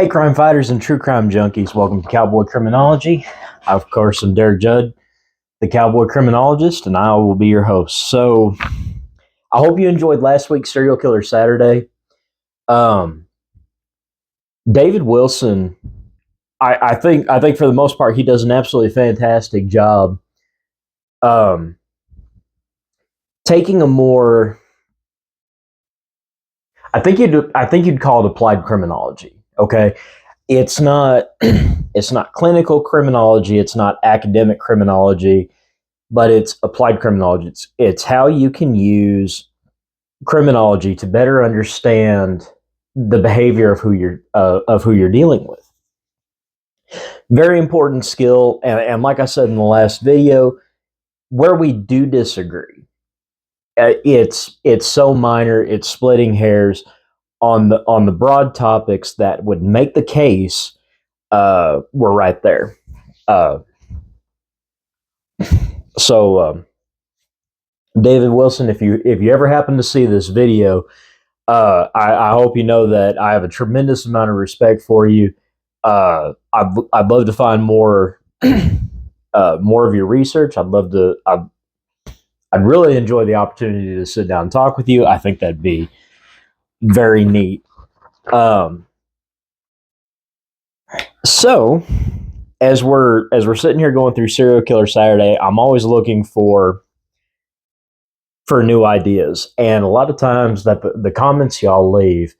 Hey, crime fighters and true crime junkies, welcome to Cowboy Criminology. I, of course, am Derek Judd, the Cowboy Criminologist, and I will be your host. So, I hope you enjoyed last week's Serial Killer Saturday. David Wilson, I think for the most part, he does an absolutely fantastic job taking a more, I think you'd call it applied criminology. Okay, it's not clinical criminology, it's not academic criminology, but it's applied criminology. It's how you can use criminology to better understand the behavior of who you're dealing with. Very important skill, and like I said in the last video, where we do disagree, it's so minor, it's splitting hairs on the broad topics that would make the case. We're right there. So David Wilson, if you ever happen to see this video, I hope you know that I have a tremendous amount of respect for you. I'd love to find more more of your research. I'd really enjoy the opportunity to sit down and talk with you. I think that'd be very neat. So as we're sitting here going through Serial Killer Saturday, I'm always looking for new ideas, and a lot of times that the comments y'all leave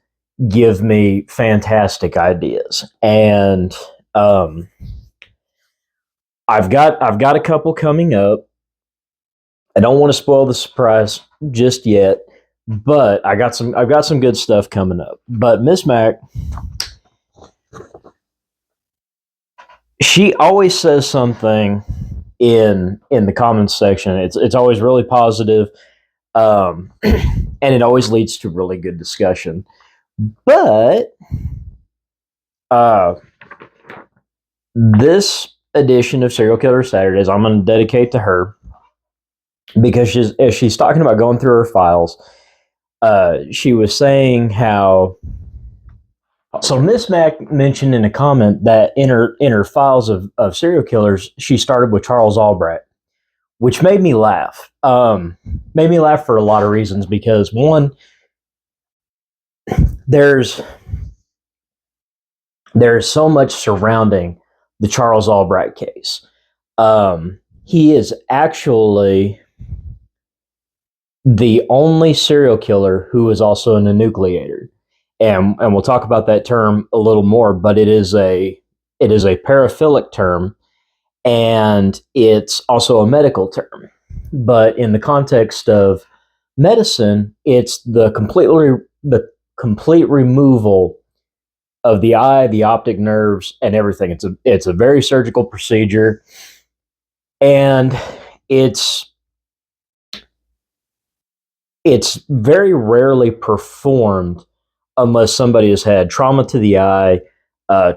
give me fantastic ideas, and I've got a couple coming up. I don't want to spoil the surprise just yet, but I've got some good stuff coming up. But Miss Mac, she always says something in the comments section. It's always really positive, and it always leads to really good discussion. But this edition of Serial Killer Saturdays, I'm going to dedicate to her, because she's talking about going through her files. She was saying how. So Miss Mac mentioned in a comment that in her files of serial killers, she started with Charles Albright, which made me laugh. Made me laugh for a lot of reasons, because one, there's so much surrounding the Charles Albright case. He is actually the only serial killer who is also an enucleator. And we'll talk about that term a little more, but it is a paraphilic term, and it's also a medical term. But in the context of medicine, it's the complete removal of the eye, the optic nerves, and everything. It's a very surgical procedure, and it's very rarely performed unless somebody has had trauma to the eye, or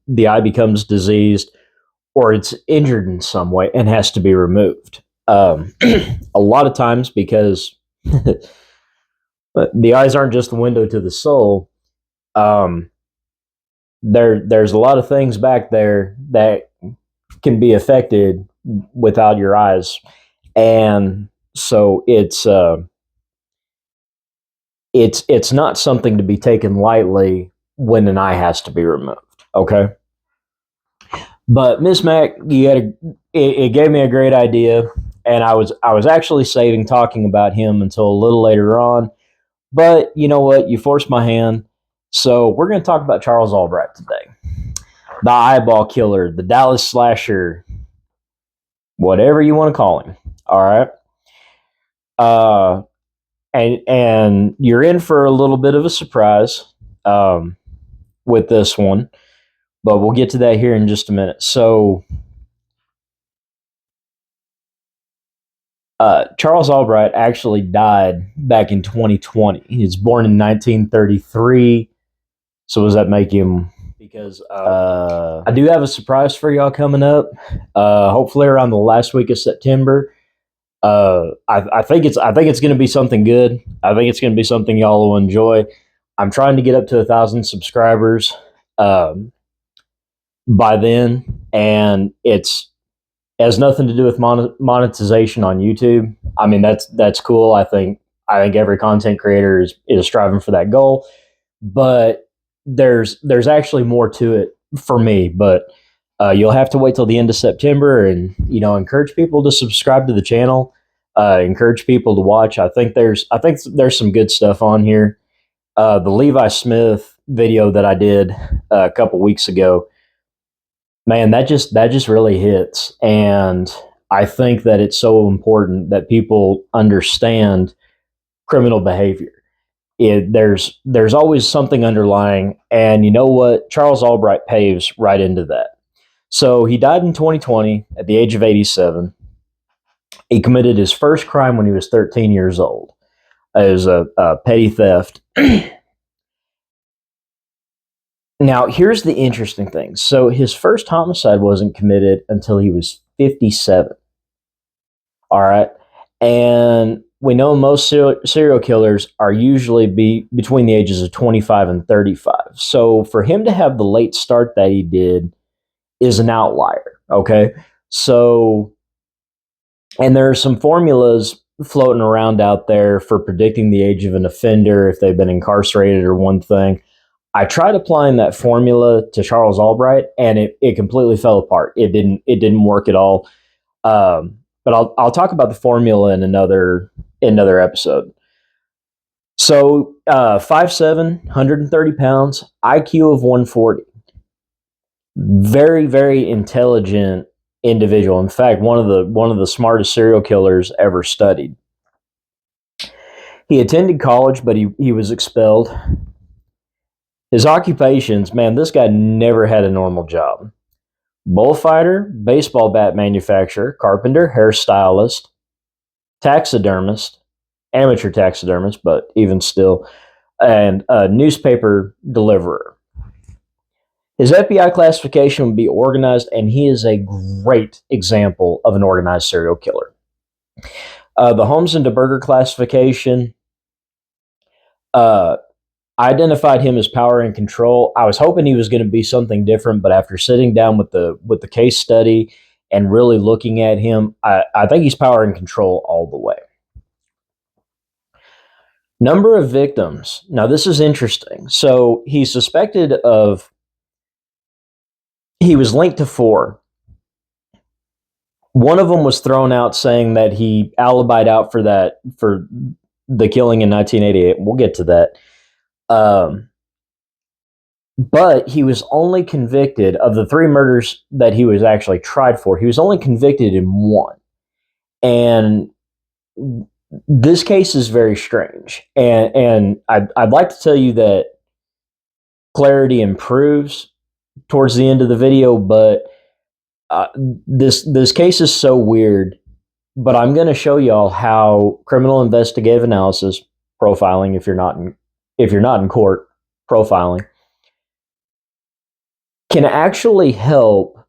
the eye becomes diseased, or it's injured in some way and has to be removed. A lot of times, because the eyes aren't just the window to the soul, there's a lot of things back there that can be affected without your eyes, and so it's not something to be taken lightly when an eye has to be removed. Okay, but Miss Mac, it gave me a great idea, and I was actually saving talking about him until a little later on. But you know what? You forced my hand, so we're going to talk about Charles Albright today, the eyeball killer, the Dallas slasher, whatever you want to call him. All right. And you're in for a little bit of a surprise with this one, but we'll get to that here in just a minute. So, Charles Albright actually died back in 2020. He was born in 1933. So does that make him? Because I do have a surprise for y'all coming up. Hopefully around the last week of September. I think it's going to be something good. I think it's going to be something y'all will enjoy. I'm trying to get up to 1,000 subscribers by then, and it has nothing to do with monetization on YouTube. I mean, that's cool. I think every content creator is striving for that goal, but there's actually more to it for me. But you'll have to wait till the end of September, and encourage people to subscribe to the channel. Encourage people to watch. I think there's some good stuff on here. The Levi Smith video that I did a couple weeks ago, man, that just really hits, and I think that it's so important that people understand criminal behavior. There's always something underlying, and you know what? Charles Albright paves right into that. So he died in 2020 at the age of 87. He committed his first crime when he was 13 years old. It was a petty theft. Now, here's the interesting thing. So his first homicide wasn't committed until he was 57. All right. And we know most serial killers are usually between the ages of 25 and 35. So for him to have the late start that he did is an outlier. Okay. So, and there are some formulas floating around out there for predicting the age of an offender if they've been incarcerated or one thing. I tried applying that formula to Charles Albright, and it completely fell apart. It didn't work at all. But I'll talk about the formula in another episode. So 5'7", 130 pounds, IQ of 140. Very, very intelligent individual. In fact, one of the smartest serial killers ever studied. He attended college, but he was expelled. His occupations, man, this guy never had a normal job. Bullfighter, baseball bat manufacturer, carpenter, hairstylist, taxidermist, amateur taxidermist, but even still, and a newspaper deliverer. His FBI classification would be organized, and he is a great example of an organized serial killer. The Holmes and DeBurger classification, I identified him as power and control. I was hoping he was going to be something different, but after sitting down with the case study and really looking at him, I think he's power and control all the way. Number of victims. Now, this is interesting. So he's suspected of, he was linked to 4. One of them was thrown out saying that he alibied out for the killing in 1988. We'll get to that. But he was only convicted of the 3 murders that he was actually tried for. He was only convicted in 1. And this case is very strange. And I'd like to tell you that clarity improves towards the end of the video, but this case is so weird. But I'm going to show y'all how criminal investigative analysis, profiling, if you're not in court, profiling, can actually help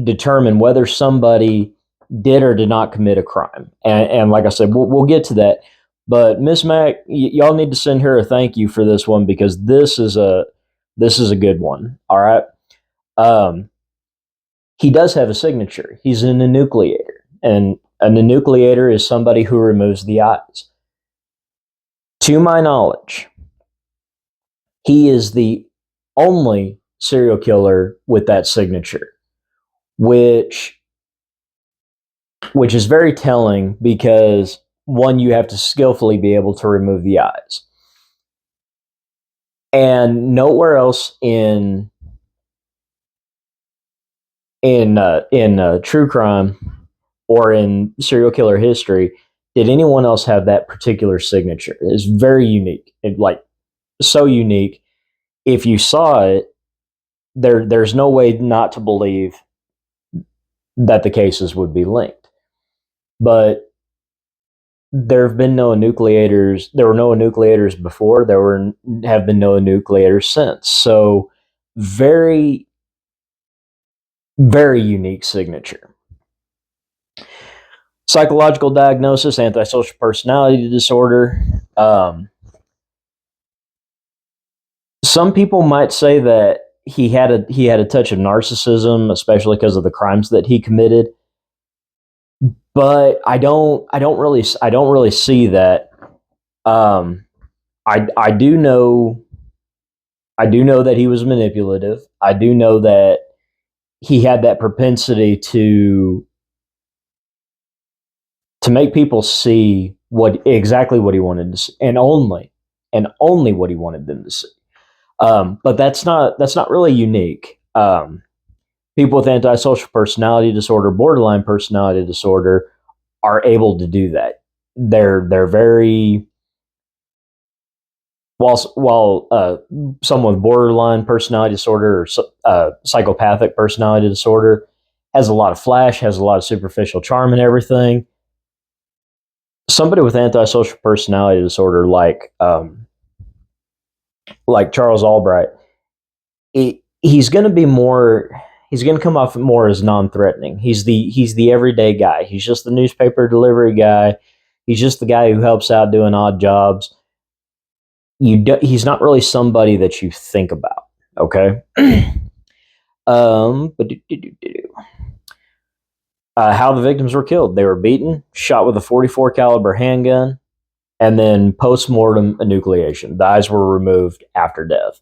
determine whether somebody did or did not commit a crime. And like I said, we'll get to that. But Miss Mac, y'all need to send her a thank you for this one, because this is a good one. All right. He does have a signature. He's an enucleator, and an enucleator is somebody who removes the eyes. To my knowledge, he is the only serial killer with that signature, which is very telling, because one, you have to skillfully be able to remove the eyes. And nowhere else in true crime or in serial killer history did anyone else have that particular signature. It's very unique. So unique. If you saw it, there's no way not to believe that the cases would be linked. But there have been no enucleators. There were no enucleators before. Have been no enucleators since. So very, very unique signature. Psychological diagnosis: antisocial personality disorder. Some people might say that he had a touch of narcissism, especially because of the crimes that he committed. But I don't really see that. Um, I do know that he was manipulative. I do know that he had that propensity to make people see what exactly what he wanted to see, and only what he wanted them to see. But that's not really unique. People with antisocial personality disorder, borderline personality disorder, are able to do that. They're very while someone with borderline personality disorder or psychopathic personality disorder has a lot of flash, has a lot of superficial charm and everything. Somebody with antisocial personality disorder, like Charles Albright, he's going to be more. He's going to come off more as non-threatening. He's the everyday guy. He's just the newspaper delivery guy. He's just the guy who helps out doing odd jobs. He's not really somebody that you think about. Okay. But how the victims were killed: they were beaten, shot with a 44 caliber handgun, and then post-mortem enucleation. The eyes were removed after death.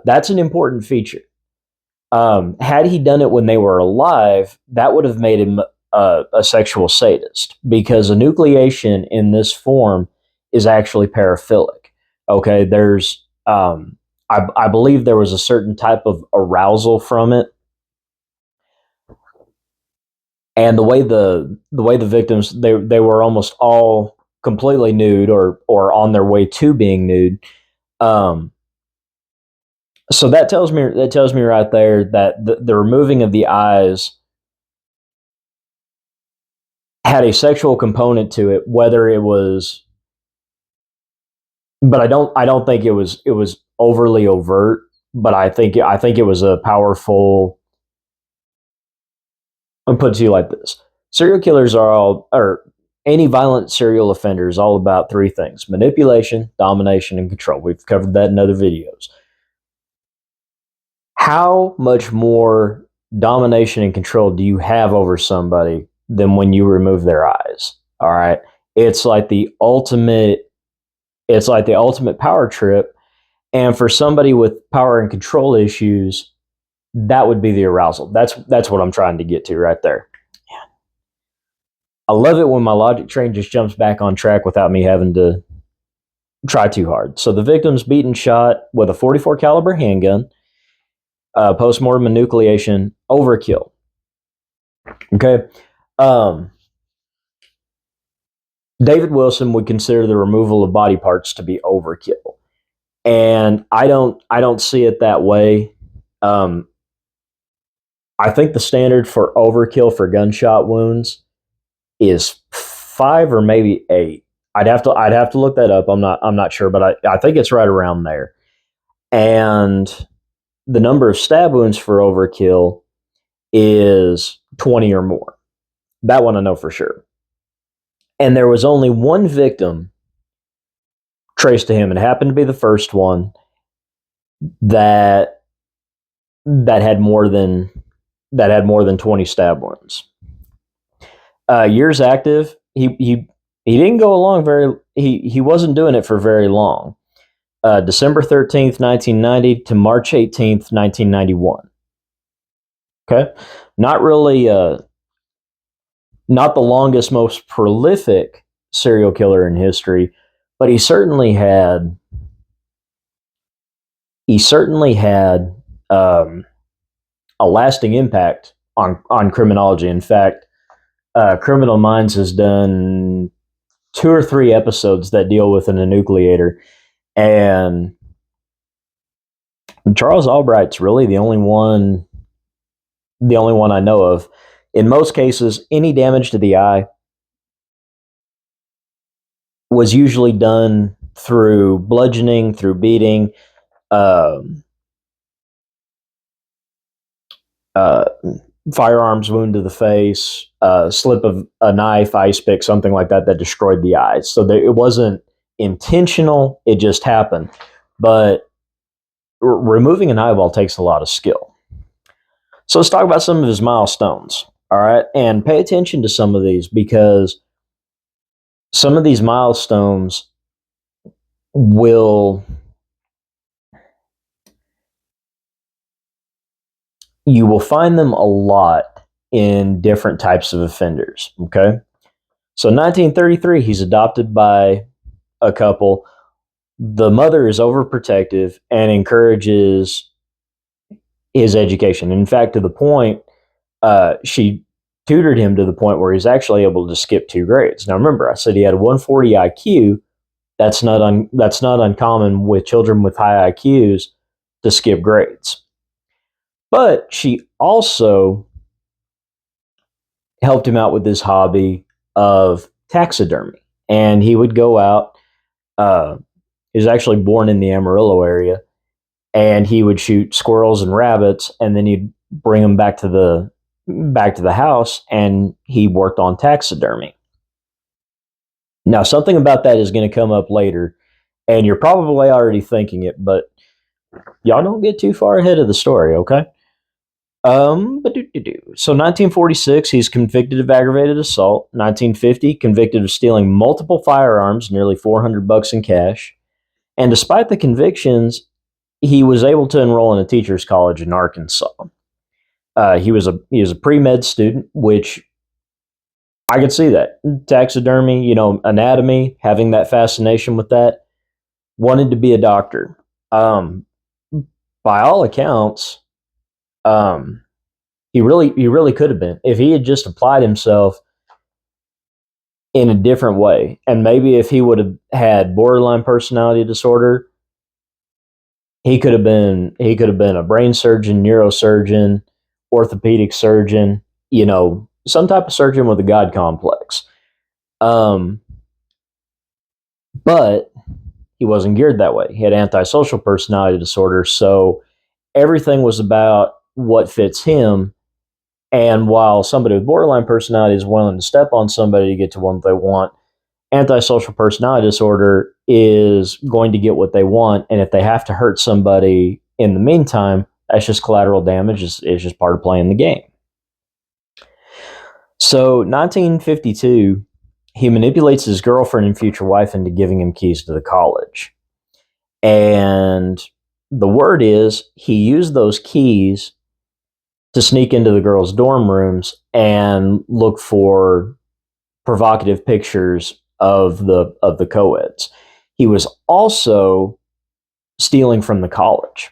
That's an important feature. Had he done it when they were alive, that would have made him a sexual sadist, because enucleation in this form is actually paraphilic. Okay, I believe there was a certain type of arousal from it, and the way the victims, they were almost all completely nude or on their way to being nude. Um, so that tells me right there that the removing of the eyes had a sexual component to it, whether it was, but I don't think it was overly overt, but I think it was a powerful. I'm put it to you like this: serial killers are all, or any violent serial offender is all about three things: manipulation, domination, and control. We've covered that in other videos. How much more domination and control do you have over somebody than when you remove their eyes? All right. It's like the ultimate power trip. And for somebody with power and control issues, that would be the arousal. That's what I'm trying to get to right there. I love it when my logic train just jumps back on track without me having to try too hard. So the victim's beaten, shot with a 44 caliber handgun, post-mortem enucleation, overkill. Okay. David Wilson would consider the removal of body parts to be overkill, and I don't see it that way. Um, I think the standard for overkill for gunshot wounds is 5 or maybe 8. I'd have to look that up. I'm not sure, but I think it's right around there. And the number of stab wounds for overkill is 20 or more. That one I know for sure. And there was only one victim traced to him, and it happened to be the first one that had more than 20 stab wounds. Years active, he didn't go along he wasn't doing it for very long. December 13th, 1990 to March 18th, 1991. Okay? Not really not the longest, most prolific serial killer in history, but he certainly had a lasting impact on criminology. In fact, Criminal Minds has done 2 or 3 episodes that deal with an enucleator, and Charles Albright's really the only one I know of. In most cases, any damage to the eye was usually done through bludgeoning, through beating, um, uh, firearms wound to the face, slip of a knife, ice pick, something like that destroyed the eyes. So it wasn't intentional; it just happened. But removing an eyeball takes a lot of skill. So let's talk about some of his milestones. All right. And pay attention to some of these, because some of these milestones you will find them a lot in different types of offenders. Okay. So 1933, he's adopted by a couple. The mother is overprotective and encourages his education. In fact, to the point, she tutored him to the point where he's actually able to skip 2 grades. Now, remember, I said he had a 140 IQ. That's not uncommon with children with high IQs to skip grades. But she also helped him out with this hobby of taxidermy, and he would go out. He was actually born in the Amarillo area, and he would shoot squirrels and rabbits, and then he'd bring them back to the house, and he worked on taxidermy. Now, something about that is going to come up later, and you're probably already thinking it, but y'all don't get too far ahead of the story, okay? So 1946, he's convicted of aggravated assault. 1950, convicted of stealing multiple firearms, nearly $400 in cash. And despite the convictions, he was able to enroll in a teacher's college in Arkansas. He was a pre-med student, which I could see that. Taxidermy, anatomy, having that fascination with that. Wanted to be a doctor. By all accounts, he really could have been, if he had just applied himself in a different way. And maybe if he would have had borderline personality disorder, he could have been a brain surgeon, neurosurgeon, orthopedic surgeon, some type of surgeon with a God complex. But he wasn't geared that way. He had antisocial personality disorder, so everything was about what fits him. And while somebody with borderline personality is willing to step on somebody to get to what they want, antisocial personality disorder is going to get what they want. And if they have to hurt somebody in the meantime, that's just collateral damage. It's just part of playing the game. So 1952, he manipulates his girlfriend and future wife into giving him keys to the college. And the word is he used those keys to sneak into the girls' dorm rooms and look for provocative pictures of the co-eds. He was also stealing from the college.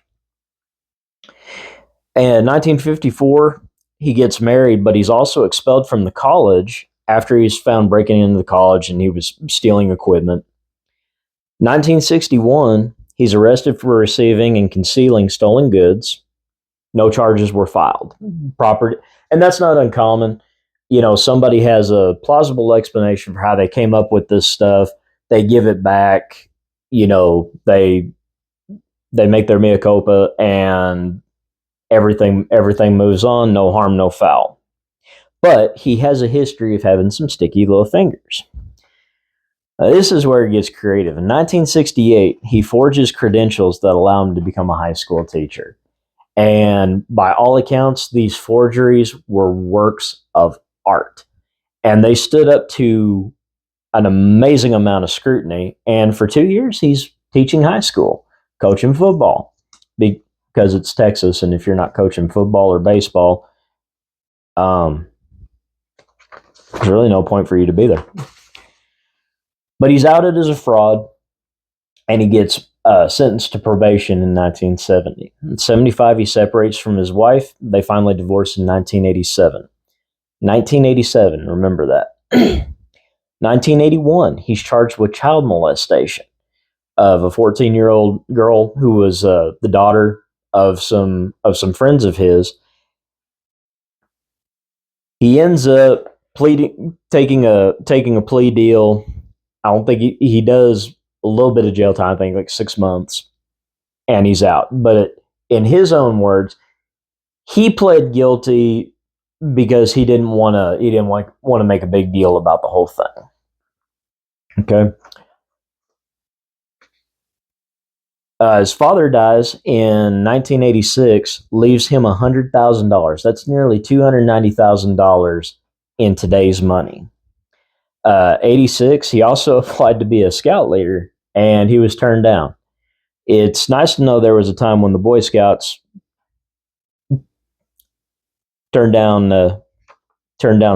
And 1954, he gets married, but he's also expelled from the college after he's found breaking into the college and he was stealing equipment. 1961, he's arrested for receiving and concealing stolen goods. No charges were filed. Property, and that's not uncommon. Somebody has a plausible explanation for how they came up with this stuff. They give it back. They make their mea culpa, and everything moves on. No harm, no foul. But he has a history of having some sticky little fingers. This is where it gets creative. In 1968, he forges credentials that allow him to become a high school teacher. And by all accounts, these forgeries were works of art. And they stood up to an amazing amount of scrutiny. And for 2 years, he's teaching high school, coaching football, because it's Texas. And if you're not coaching football or baseball, there's really no point for you to be there. But he's outed as a fraud, and he gets sentenced to probation in 1970. In 1975, he separates from his wife. They finally divorced in 1987. 1987, remember that. 1981, he's charged with child molestation of a 14-year-old girl who was the daughter of some friends of his. He ends up taking a plea deal. I don't think he does a little bit of jail time, I think like 6 months, and he's out. But in his own words, he pled guilty because he didn't want to make a big deal about the whole thing. Okay. His father dies in 1986, leaves him $100,000. That's nearly $290,000 in today's money. 86, he also applied to be a scout leader, and he was turned down. It's nice to know there was a time when the Boy Scouts turned down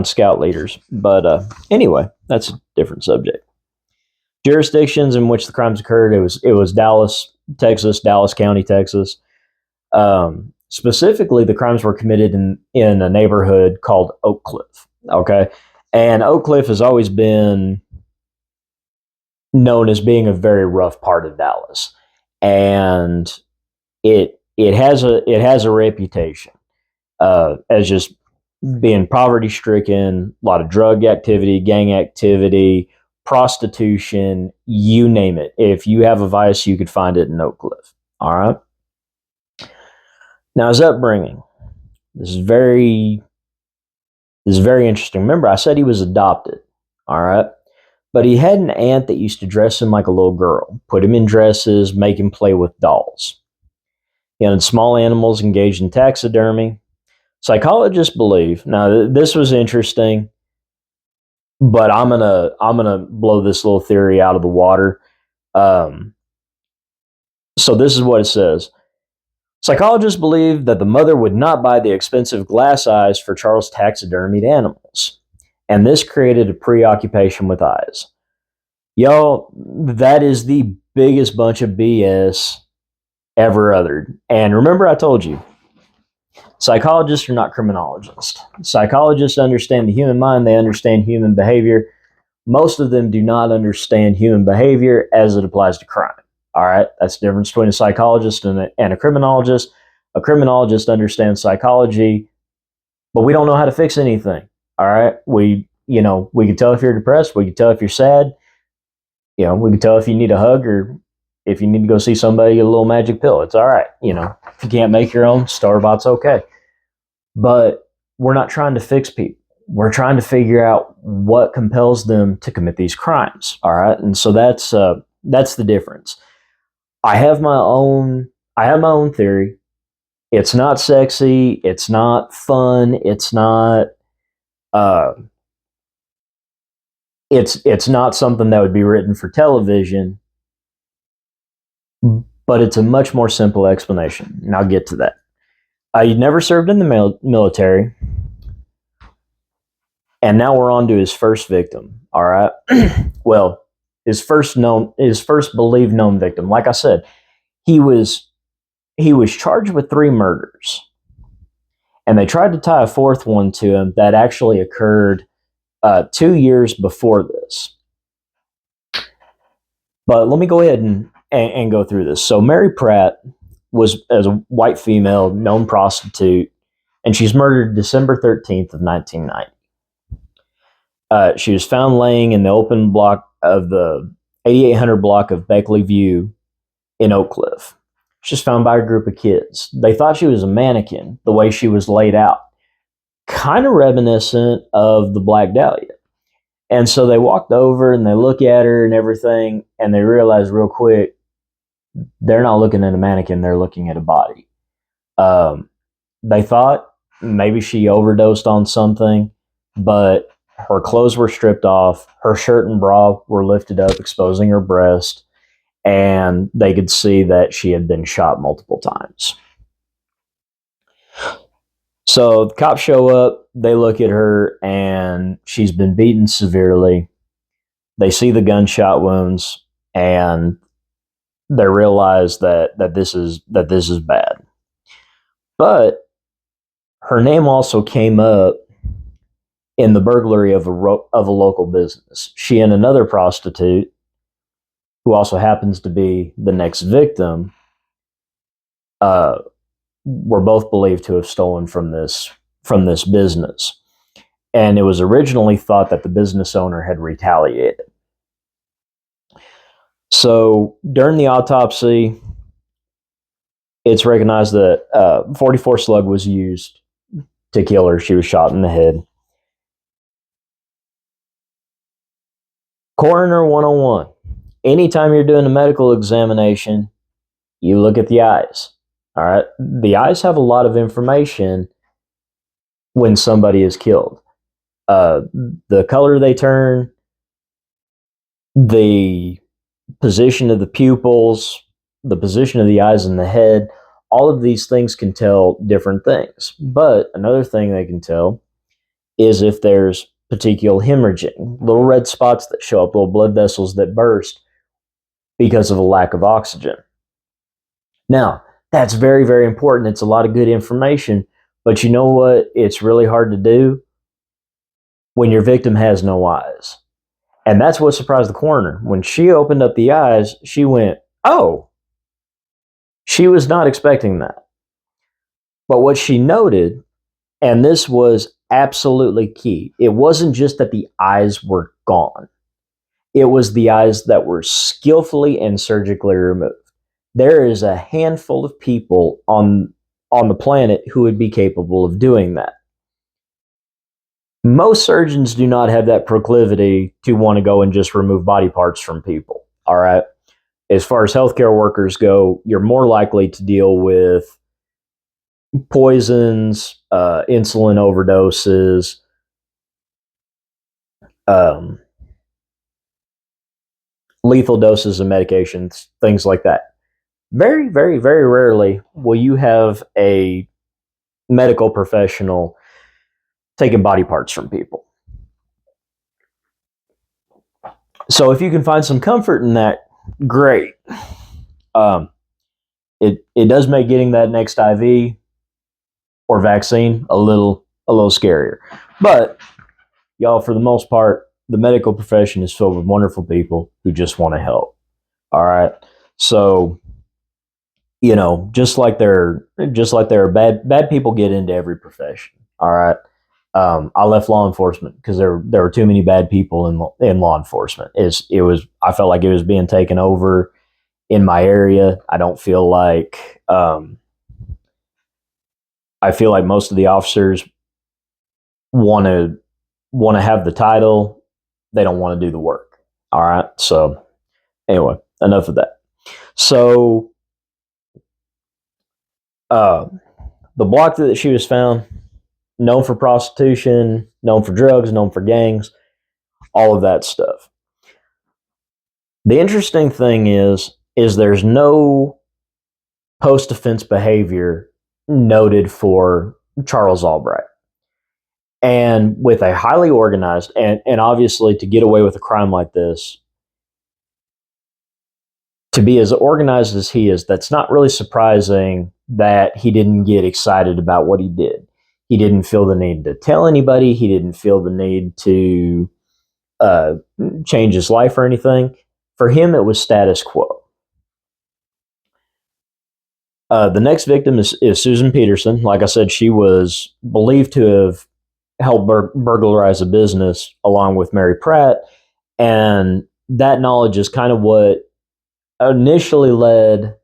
scout leaders. But anyway, that's a different subject. Jurisdictions in which the crimes occurred, it was Dallas, Texas, Dallas County, Texas. Specifically, the crimes were committed in a neighborhood called Oak Cliff. Okay, and Oak Cliff has always been known as being a very rough part of Dallas, and it has a reputation as just being poverty stricken, a lot of drug activity, gang activity, prostitution, you name it. If you have a vice, you could find it in Oak Cliff. All right. Now, his upbringing. This is very interesting. Remember, I said he was adopted. All right. But he had an aunt that used to dress him like a little girl, put him in dresses, make him play with dolls. He hunted small animals, engaged in taxidermy. Psychologists believe, now this was interesting, but I'm gonna blow this little theory out of the water. So this is what it says. Psychologists believe that the mother would not buy the expensive glass eyes for Charles' taxidermied animals, and this created a preoccupation with eyes. Y'all, that is the biggest bunch of BS ever uttered. And remember, I told you, psychologists are not criminologists. Psychologists understand the human mind, they understand human behavior. Most of them do not understand human behavior as it applies to crime. All right, that's the difference between a psychologist and a criminologist. A criminologist understands psychology, but we don't know how to fix anything. All right, we can tell if you're depressed, we can tell if you're sad. We can tell if you need a hug or if you need to go see somebody, get a little magic pill. It's all right. If you can't make your own, store-bought's okay. But we're not trying to fix people. We're trying to figure out what compels them to commit these crimes. All right, and so that's the difference. I have my own theory. It's not sexy. It's not fun. It's not. It's not something that would be written for television, but it's a much more simple explanation, and I'll get to that. He never served in the military, and now we're on to his first victim. All right, well, his first believed known victim. Like I said, he was charged with 3 murders, and they tried to tie a 4th one to him that actually occurred 2 years before this. But let me go ahead and go through this. So Mary Pratt was as a white female, known prostitute, and she's murdered December 13th of 1990. She was found laying in the open block of the 8800 block of Beckley View in Oak Cliff. She was found by a group of kids. They thought she was a mannequin, the way she was laid out, kind of reminiscent of the Black Dahlia. And so they walked over and they look at her and everything, and they realized real quick, they're not looking at a mannequin, they're looking at a body. They thought maybe she overdosed on something, but her clothes were stripped off, her shirt and bra were lifted up, exposing her breast, and they could see that she had been shot multiple times. So the cops show up, they look at her, and she's been beaten severely. They see the gunshot wounds, and they realize that this is bad. But her name also came up in the burglary of a local business. She and another prostitute, who also happens to be the next victim, were both believed to have stolen from this business. And it was originally thought that the business owner had retaliated. So during the autopsy, it's recognized that 44 slug was used to kill her. She was shot in the head. Coroner 101. Anytime you're doing a medical examination, You look at the eyes. All right. The eyes have a lot of information when somebody is killed. Uh, the color they turn, the position of the pupils, the position of the eyes and the head, all of these things can tell different things. But another thing they can tell is if there's particular hemorrhaging, little red spots that show up, little blood vessels that burst because of a lack of oxygen. Now, that's very, very important. It's a lot of good information, but you know what? It's really hard to do when your victim has no eyes. And that's what surprised the coroner. When she opened up the eyes, she went, oh, she was not expecting that. But what she noted, and this was absolutely key, it wasn't just that the eyes were gone, it was the eyes that were skillfully and surgically removed. There is a handful of people on the planet who would be capable of doing that. Most surgeons do not have that proclivity to want to go and just remove body parts from people. All right. As far as healthcare workers go, you're more likely to deal with poisons, insulin overdoses, um, lethal doses of medications, things like that. Very, very, very rarely will you have a medical professional taking body parts from people. So if you can find some comfort in that, great. Um, it does make getting that next IV or vaccine a little scarier, but y'all, for the most part, the medical profession is filled with wonderful people who just want to help. All right, so just like there are bad people get into every profession. All right. I left law enforcement because there were too many bad people in law enforcement. I felt like it was being taken over in my area. I feel like most of the officers want to have the title. They don't want to do the work. All right. So anyway, enough of that. So the block that she was found, known for prostitution, known for drugs, known for gangs, all of that stuff. The interesting thing is there's no post-offense behavior noted for Charles Albright. And with a highly organized, and obviously to get away with a crime like this, to be as organized as he is, that's not really surprising that he didn't get excited about what he did. He didn't feel the need to tell anybody. He didn't feel the need to change his life or anything. For him, it was status quo. The next victim is Susan Peterson. Like I said, she was believed to have helped burglarize a business along with Mary Pratt. And that knowledge is kind of what initially led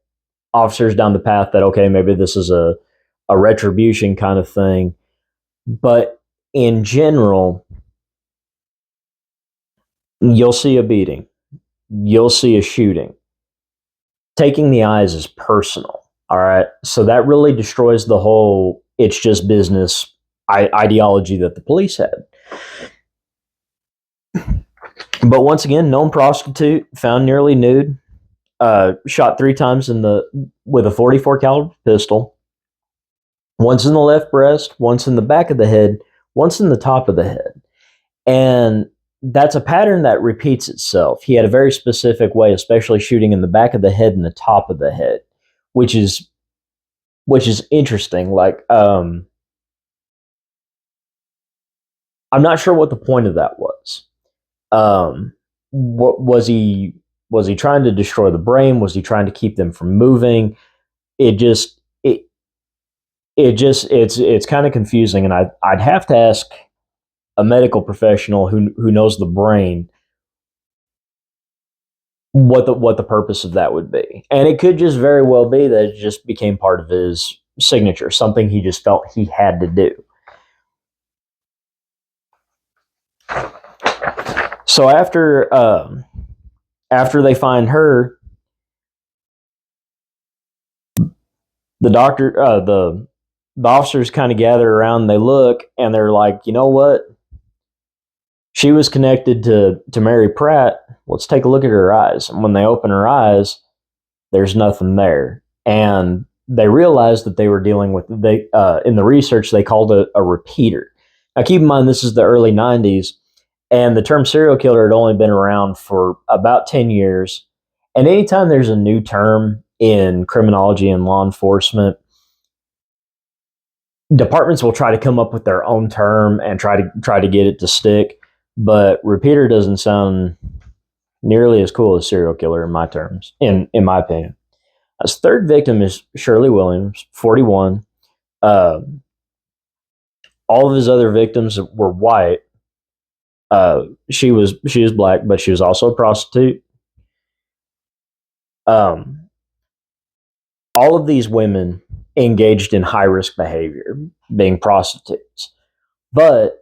officers down the path that, okay, maybe this is a retribution kind of thing. But in general, you'll see a beating, you'll see a shooting. Taking the eyes is personal. All right. So that really destroys the whole it's just business ideology that the police had. But once again, known prostitute, found nearly nude, shot 3 times with a 44 caliber pistol, once in the left breast, once in the back of the head, once in the top of the head. And that's a pattern that repeats itself. He had a very specific way, especially shooting in the back of the head and the top of the head, which is interesting. Like, I'm not sure what the point of that was. What was he trying to destroy the brain? Was he trying to keep them from moving? It's kind of confusing, and I'd have to ask a medical professional who knows the brain what the purpose of that would be. And it could just very well be that it just became part of his signature, something he just felt he had to do. So after they find her, The officers kind of gather around, and they look, and they're like, you know what? She was connected to Mary Pratt. Let's take a look at her eyes. And when they open her eyes, there's nothing there. And they realized that they were dealing with, in the research, they called it a repeater. Now, keep in mind, this is the early 90s, and the term serial killer had only been around for about 10 years. And anytime there's a new term in criminology and law enforcement, departments will try to come up with their own term and try to get it to stick. But repeater doesn't sound nearly as cool as serial killer in my terms, in my opinion. His third victim is Shirley Williams, 41. All of his other victims were white. She was black, but she was also a prostitute. All of these women engaged in high risk behavior, being prostitutes, but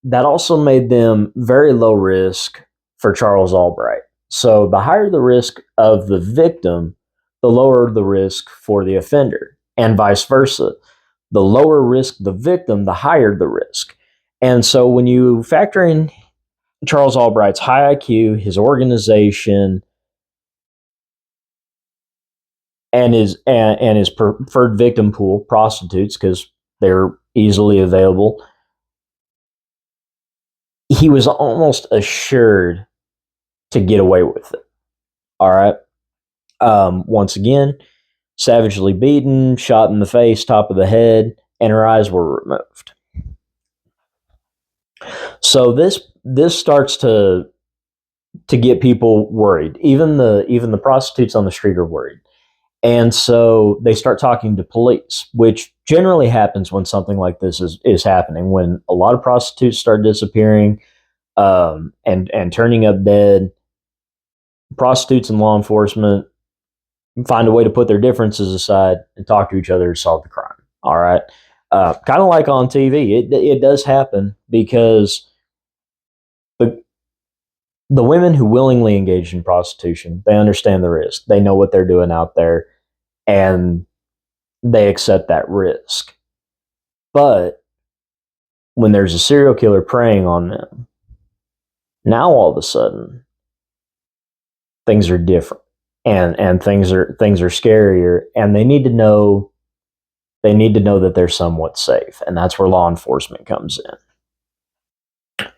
that also made them very low risk for Charles Albright. So the higher the risk of the victim, the lower the risk for the offender, and vice versa. The lower risk the victim, the higher the risk. And so when you factor in Charles Albright's high IQ, his organization, and his preferred victim pool, prostitutes, because they're easily available, he was almost assured to get away with it. All right. Once again, savagely beaten, shot in the face, top of the head, and her eyes were removed. So this starts to get people worried. Even the prostitutes on the street are worried. And so they start talking to police, which generally happens when something like this is happening, when a lot of prostitutes start disappearing and turning up dead. Prostitutes and law enforcement find a way to put their differences aside and talk to each other to solve the crime. All right. Kind of like on TV, it does happen because the women who willingly engage in prostitution, they understand the risk. They know what they're doing out there, and they accept that risk. But when there's a serial killer preying on them, now all of a sudden things are different, and things are scarier, and they need to know that they're somewhat safe, and that's where law enforcement comes in.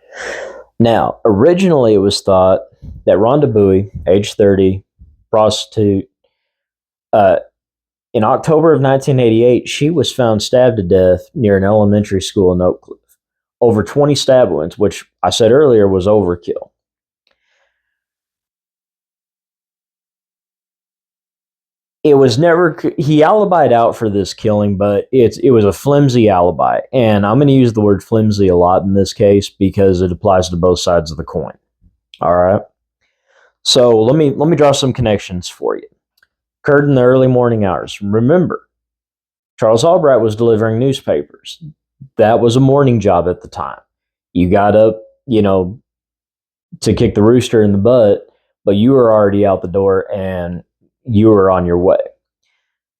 Now, originally it was thought that Rhonda Bowie, age 30, prostitute, in October of 1988, she was found stabbed to death near an elementary school in Oak Cliff. Over 20 stab wounds, which I said earlier was overkill. It was never, he alibied out for this killing, but it was a flimsy alibi. And I'm going to use the word flimsy a lot in this case because it applies to both sides of the coin. All right. So let me draw some connections for you. Occurred in the early morning hours. Remember, Charles Albright was delivering newspapers. That was a morning job at the time. You got up, to kick the rooster in the butt, but you were already out the door and you were on your way.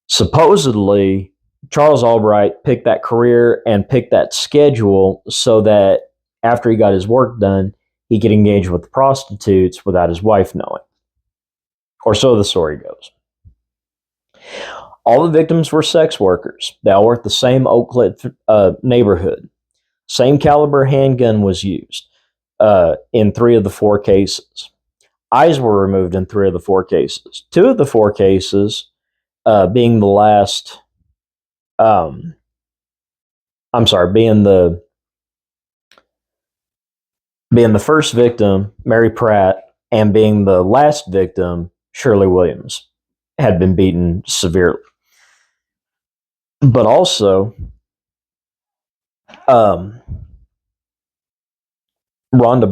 Supposedly, Charles Albright picked that career and picked that schedule so that after he got his work done, he could engage with the prostitutes without his wife knowing. Or so the story goes. All the victims were sex workers. They all worked the same Oak Cliff neighborhood. Same caliber handgun was used in 3 of the 4 cases. Eyes were removed in 3 of the 4 cases. 2 of the 4 cases being the last, being the first victim, Mary Pratt, and being the last victim, Shirley Williams, had been beaten severely. But also, Rhonda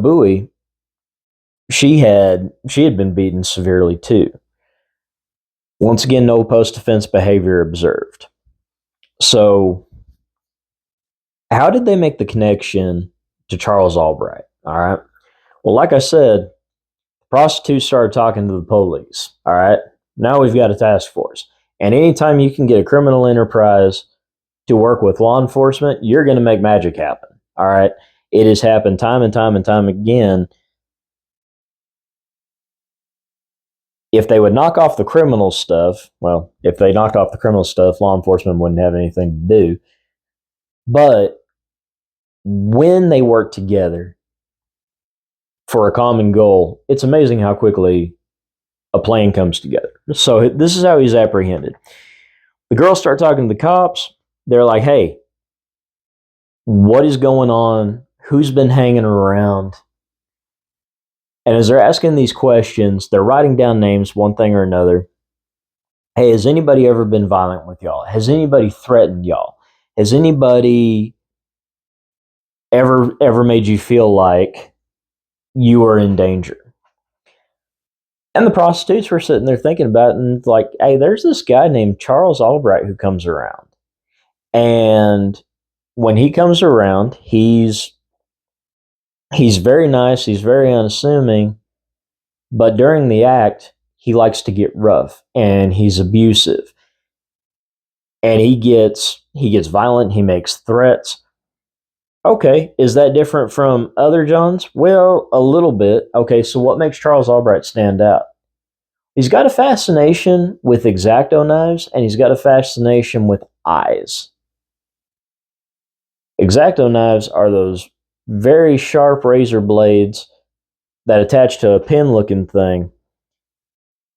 Bowie, she had been beaten severely too. Once again, no post-offense behavior observed. So, how did they make the connection to Charles Albright? All right. Well, like I said, prostitutes started talking to the police. All right. Now we've got a task force. And anytime you can get a criminal enterprise to work with law enforcement, you're going to make magic happen. All right. It has happened time and time and time again. If they would knock off the criminal stuff, well, if they knocked off the criminal stuff, law enforcement wouldn't have anything to do. But when they work together for a common goal, it's amazing how quickly a plan comes together. So this is how he's apprehended. The girls start talking to the cops. They're like, hey, what is going on? Who's been hanging around? And as they're asking these questions, they're writing down names, one thing or another. Hey, has anybody ever been violent with y'all? Has anybody threatened y'all? Has anybody ever made you feel like you are in danger? And the prostitutes were sitting there thinking about it, and like, hey, there's this guy named Charles Albright who comes around. And when he comes around, he's very nice, he's very unassuming, but during the act, he likes to get rough and he's abusive. And he gets violent, he makes threats. Okay, is that different from other Johns? Well, a little bit. Okay, so what makes Charles Albright stand out? He's got a fascination with X-Acto knives, and he's got a fascination with eyes. X-Acto knives are those very sharp razor blades that attach to a pin-looking thing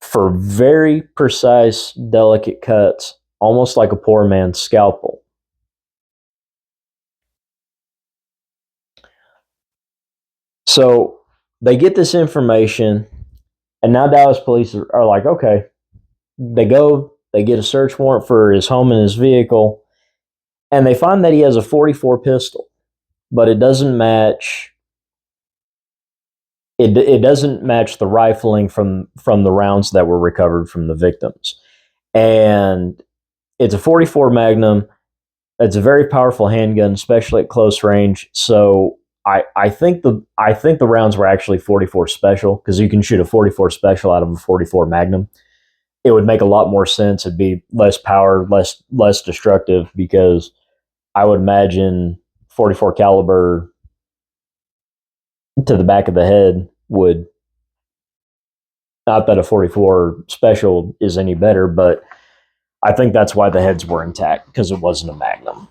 for very precise, delicate cuts, almost like a poor man's scalpel. So they get this information, and now Dallas police are like, okay. They go, they get a search warrant for his home and his vehicle, and they find that he has a .44 pistol, but it doesn't match. It doesn't match the rifling from the rounds that were recovered from the victims, and it's a .44 Magnum. It's a very powerful handgun, especially at close range. So I think the rounds were actually .44 Special, because you can shoot a .44 Special out of a .44 Magnum. It would make a lot more sense. It'd be less power, less destructive, because I would imagine .44 caliber to the back of the head would, not that a .44 Special is any better, but I think that's why the heads were intact, because it wasn't a Magnum.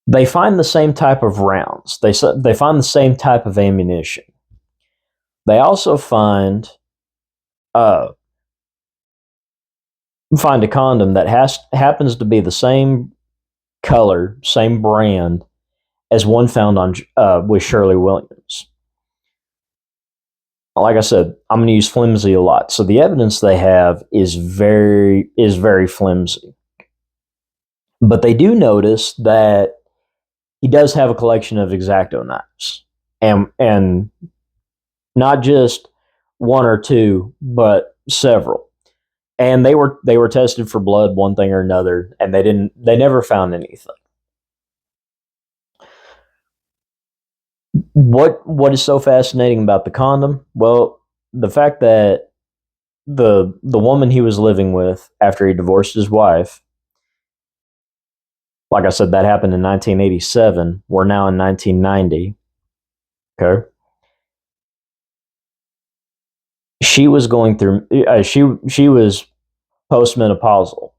They find the same type of rounds. They find the same type of ammunition. They also find a condom that happens to be the same color, same brand as one found on with Shirley Williams. Like I said, I'm going to use flimsy a lot. So the evidence they have is very flimsy. But they do notice that he does have a collection of X-Acto knives, and not just one or two, but several. And they were tested for blood, one thing or another, and they never found anything. What is so fascinating about the condom? Well, the fact that the woman he was living with after he divorced his wife, like I said, that happened in 1987. We're now in 1990. Okay. She was going through, she was postmenopausal.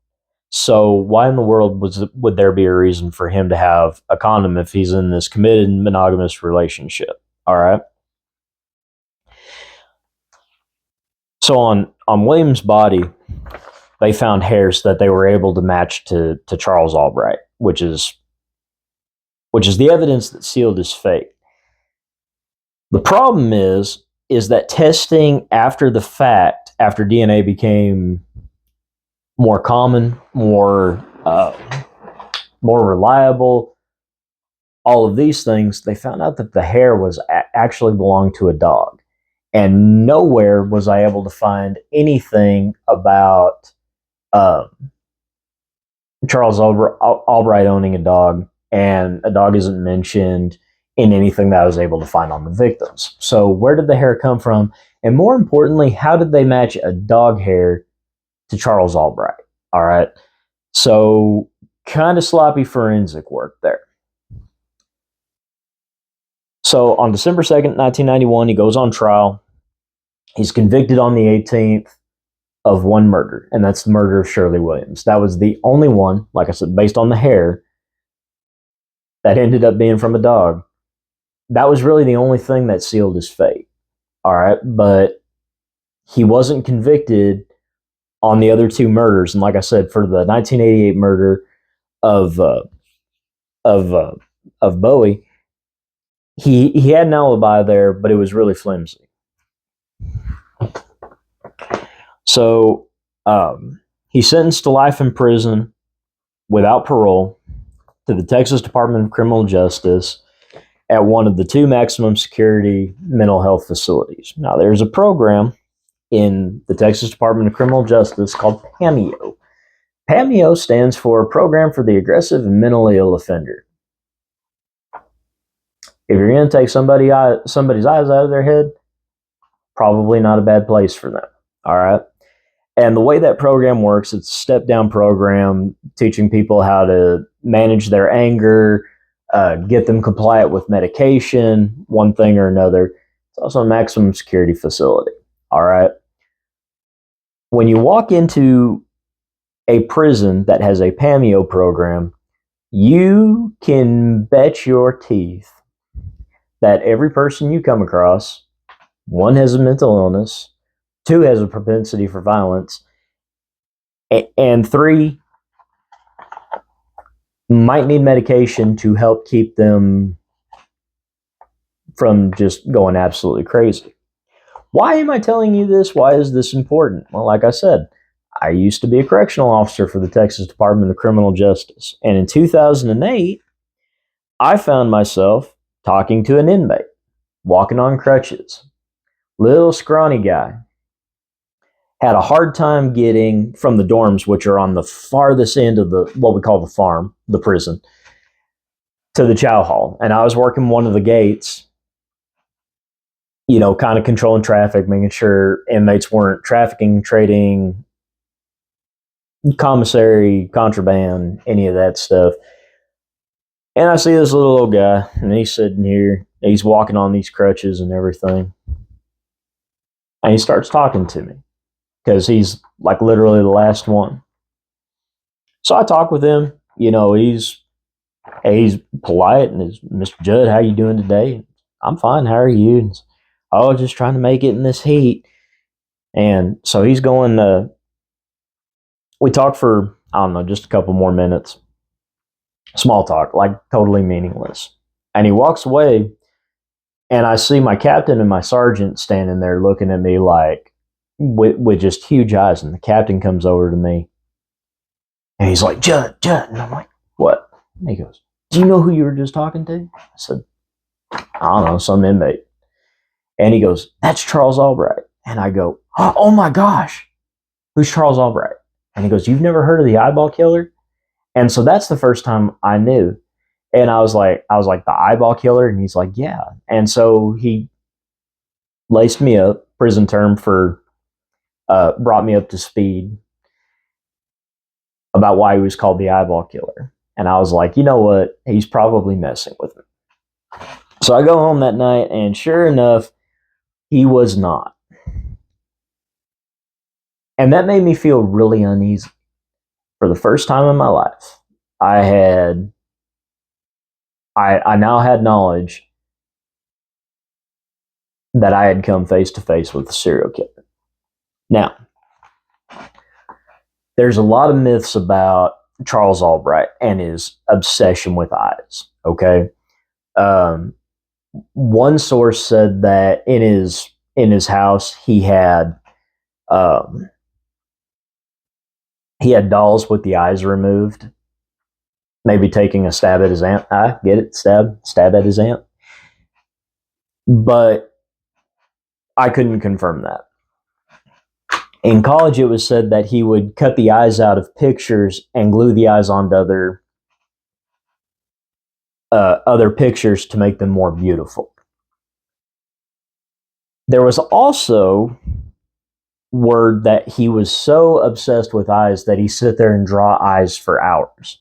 So why in the world would there be a reason for him to have a condom if he's in this committed monogamous relationship? All right. So on William's body, they found hairs that they were able to match to Charles Albright, which is the evidence that sealed his fate. The problem is that testing after the fact, after DNA became more common, more reliable, all of these things, they found out that the hair was actually belonged to a dog. And nowhere was I able to find anything about Charles Albright owning a dog, and a dog isn't mentioned in anything that I was able to find on the victims. So where did the hair come from? And more importantly, how did they match a dog hair to Charles Albright. All right. So kind of sloppy forensic work there. So on December 2nd, 1991, he goes on trial. He's convicted on the 18th of one murder, and that's the murder of Shirley Williams. That was the only one, like I said, based on the hair, that ended up being from a dog. That was really the only thing that sealed his fate. All right. But he wasn't convicted on the other two murders. And like I said, for the 1988 murder of of uh, of Bowie, he had an alibi there, but it was really flimsy. So he's sentenced to life in prison without parole to the Texas Department of Criminal Justice at one of the two maximum security mental health facilities. Now, there's a program in the Texas Department of Criminal Justice called PAMEO. PAMEO stands for Program for the Aggressive and Mentally Ill Offender. If you're going to take somebody's eyes out of their head, probably not a bad place for them. All right. And the way that program works, it's a step-down program teaching people how to manage their anger, get them compliant with medication, one thing or another. It's also a maximum security facility. All right. When you walk into a prison that has a PAMEO program, you can bet your teeth that every person you come across, one has a mental illness, two has a propensity for violence, and three might need medication to help keep them from just going absolutely crazy. Why am I telling you this? Why is this important? Well, like I said, I used to be a correctional officer for the Texas Department of Criminal Justice. And in 2008, I found myself talking to an inmate, walking on crutches. Little scrawny guy. Had a hard time getting from the dorms, which are on the farthest end of the what we call the farm, the prison, to the chow hall. And I was working one of the gates, kind of controlling traffic, making sure inmates weren't trafficking, trading, commissary, contraband, any of that stuff. And I see this little old guy, and he's sitting here. He's walking on these crutches and everything. And he starts talking to me because he's like literally the last one. So I talk with him. He's polite and is, Mr. Judd, how you doing today? I'm fine. How are you? And, oh, just trying to make it in this heat. And so he's going. We talk for, I don't know, just a couple more minutes. Small talk, like totally meaningless. And he walks away, and I see my captain and my sergeant standing there looking at me like with just huge eyes. And the captain comes over to me, and he's like, Judd. And I'm like, what? And he goes, do you know who you were just talking to? I said, I don't know, some inmate. And he goes, that's Charles Albright. And I go, oh my gosh, who's Charles Albright? And he goes, you've never heard of the eyeball killer? And so that's the first time I knew. And I was like, the eyeball killer? And he's like, yeah. And so he laced me up, prison term for, brought me up to speed about why he was called the eyeball killer. And I was like, you know what? He's probably messing with me. So I go home that night, and sure enough, he was not. And that made me feel really uneasy. For the first time in my life, I now had knowledge that I had come face to face with a serial killer. Now, there's a lot of myths about Charles Albright and his obsession with eyes. Okay, one source said that in his house he had dolls with the eyes removed, maybe taking a stab at his aunt. I get it, stab at his aunt. But I couldn't confirm that. In college, it was said that he would cut the eyes out of pictures and glue the eyes onto other pictures to make them more beautiful. There was also word that he was so obsessed with eyes that he sit there and draw eyes for hours.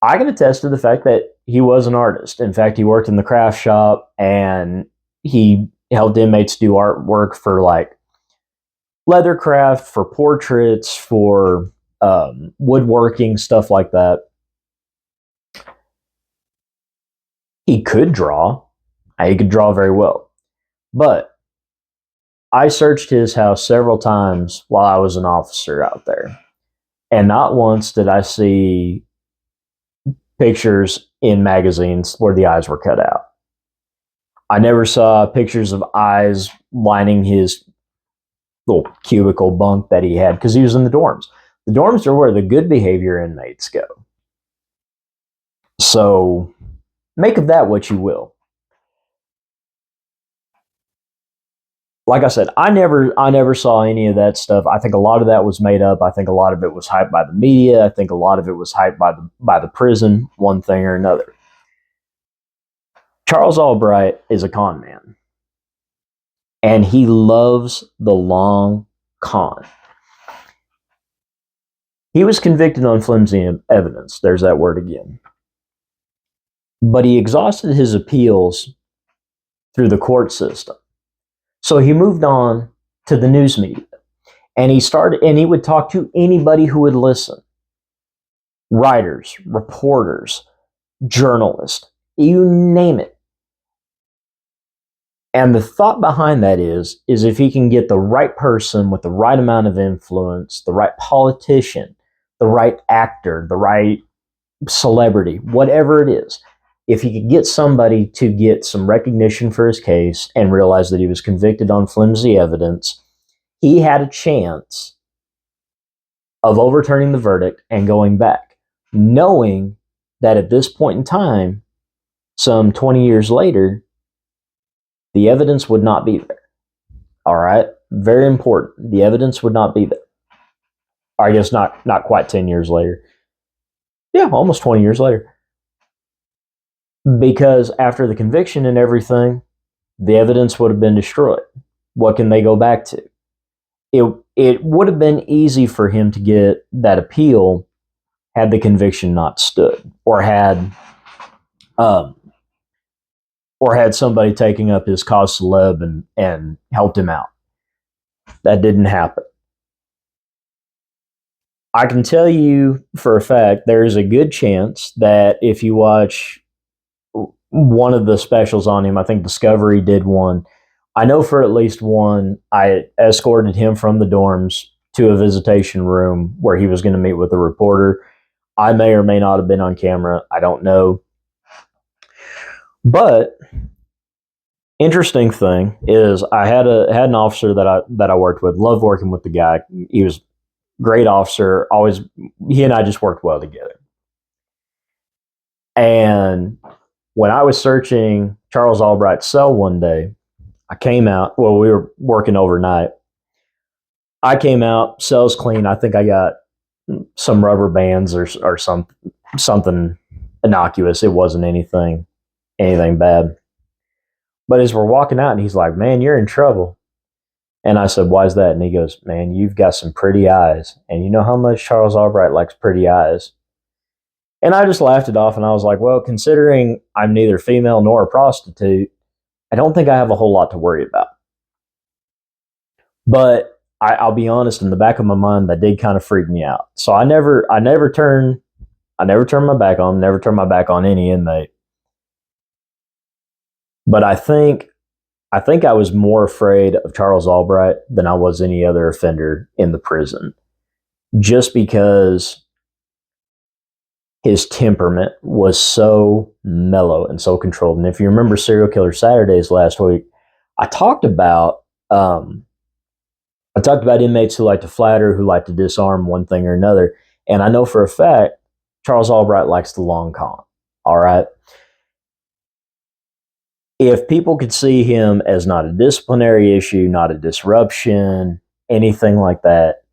I can attest to the fact that he was an artist. In fact, he worked in the craft shop and he helped inmates do artwork for like leather craft, for portraits, for woodworking, stuff like that. He could draw. He could draw very well. But I searched his house several times while I was an officer out there. And not once did I see pictures in magazines where the eyes were cut out. I never saw pictures of eyes lining his little cubicle bunk that he had because he was in the dorms. The dorms are where the good behavior inmates go. So make of that what you will. Like I said, I never saw any of that stuff. I think a lot of that was made up. I think a lot of it was hyped by the media. I think a lot of it was hyped by the prison, one thing or another. Charles Albright is a con man, and he loves the long con. He was convicted on flimsy evidence. There's that word again. But he exhausted his appeals through the court system. So he moved on to the news media, and he would talk to anybody who would listen. Writers, reporters, journalists, you name it. And the thought behind that is if he can get the right person with the right amount of influence, the right politician, the right actor, the right celebrity, whatever it is, if he could get somebody to get some recognition for his case and realize that he was convicted on flimsy evidence, he had a chance of overturning the verdict and going back, knowing that at this point in time, some 20 years later, the evidence would not be there. All right? Very important. The evidence would not be there. Or I guess not quite 10 years later. Yeah, almost 20 years later. Because after the conviction and everything, the evidence would have been destroyed. What can they go back to? It would have been easy for him to get that appeal had the conviction not stood, or had somebody taking up his cause célèbre and helped him out. That didn't happen. I can tell you for a fact there's a good chance that if you watch one of the specials on him, I think Discovery did one. I know for at least one, I escorted him from the dorms to a visitation room where he was going to meet with a reporter. I may or may not have been on camera. I don't know. But interesting thing is I had an officer that I worked with, loved working with the guy. He was a great officer. He and I just worked well together. And when I was searching Charles Albright's cell one day, I came out. Well, we were working overnight. I came out, cell's clean. I think I got some rubber bands or something innocuous. It wasn't anything bad. But as we're walking out, and he's like, "Man, you're in trouble." And I said, "Why is that?" And he goes, "Man, you've got some pretty eyes. And you know how much Charles Albright likes pretty eyes." And I just laughed it off, and I was like, well, considering I'm neither female nor a prostitute, I don't think I have a whole lot to worry about. But I'll be honest, in the back of my mind, that did kind of freak me out. So I never turned my back on him, never turned my back on any inmate. But I think I was more afraid of Charles Albright than I was any other offender in the prison, just because his temperament was so mellow and so controlled. And if you remember Serial Killer Saturdays last week, I talked about inmates who like to flatter, who like to disarm one thing or another. And I know for a fact Charles Albright likes the long con. All right. If people could see him as not a disciplinary issue, not a disruption, anything like that,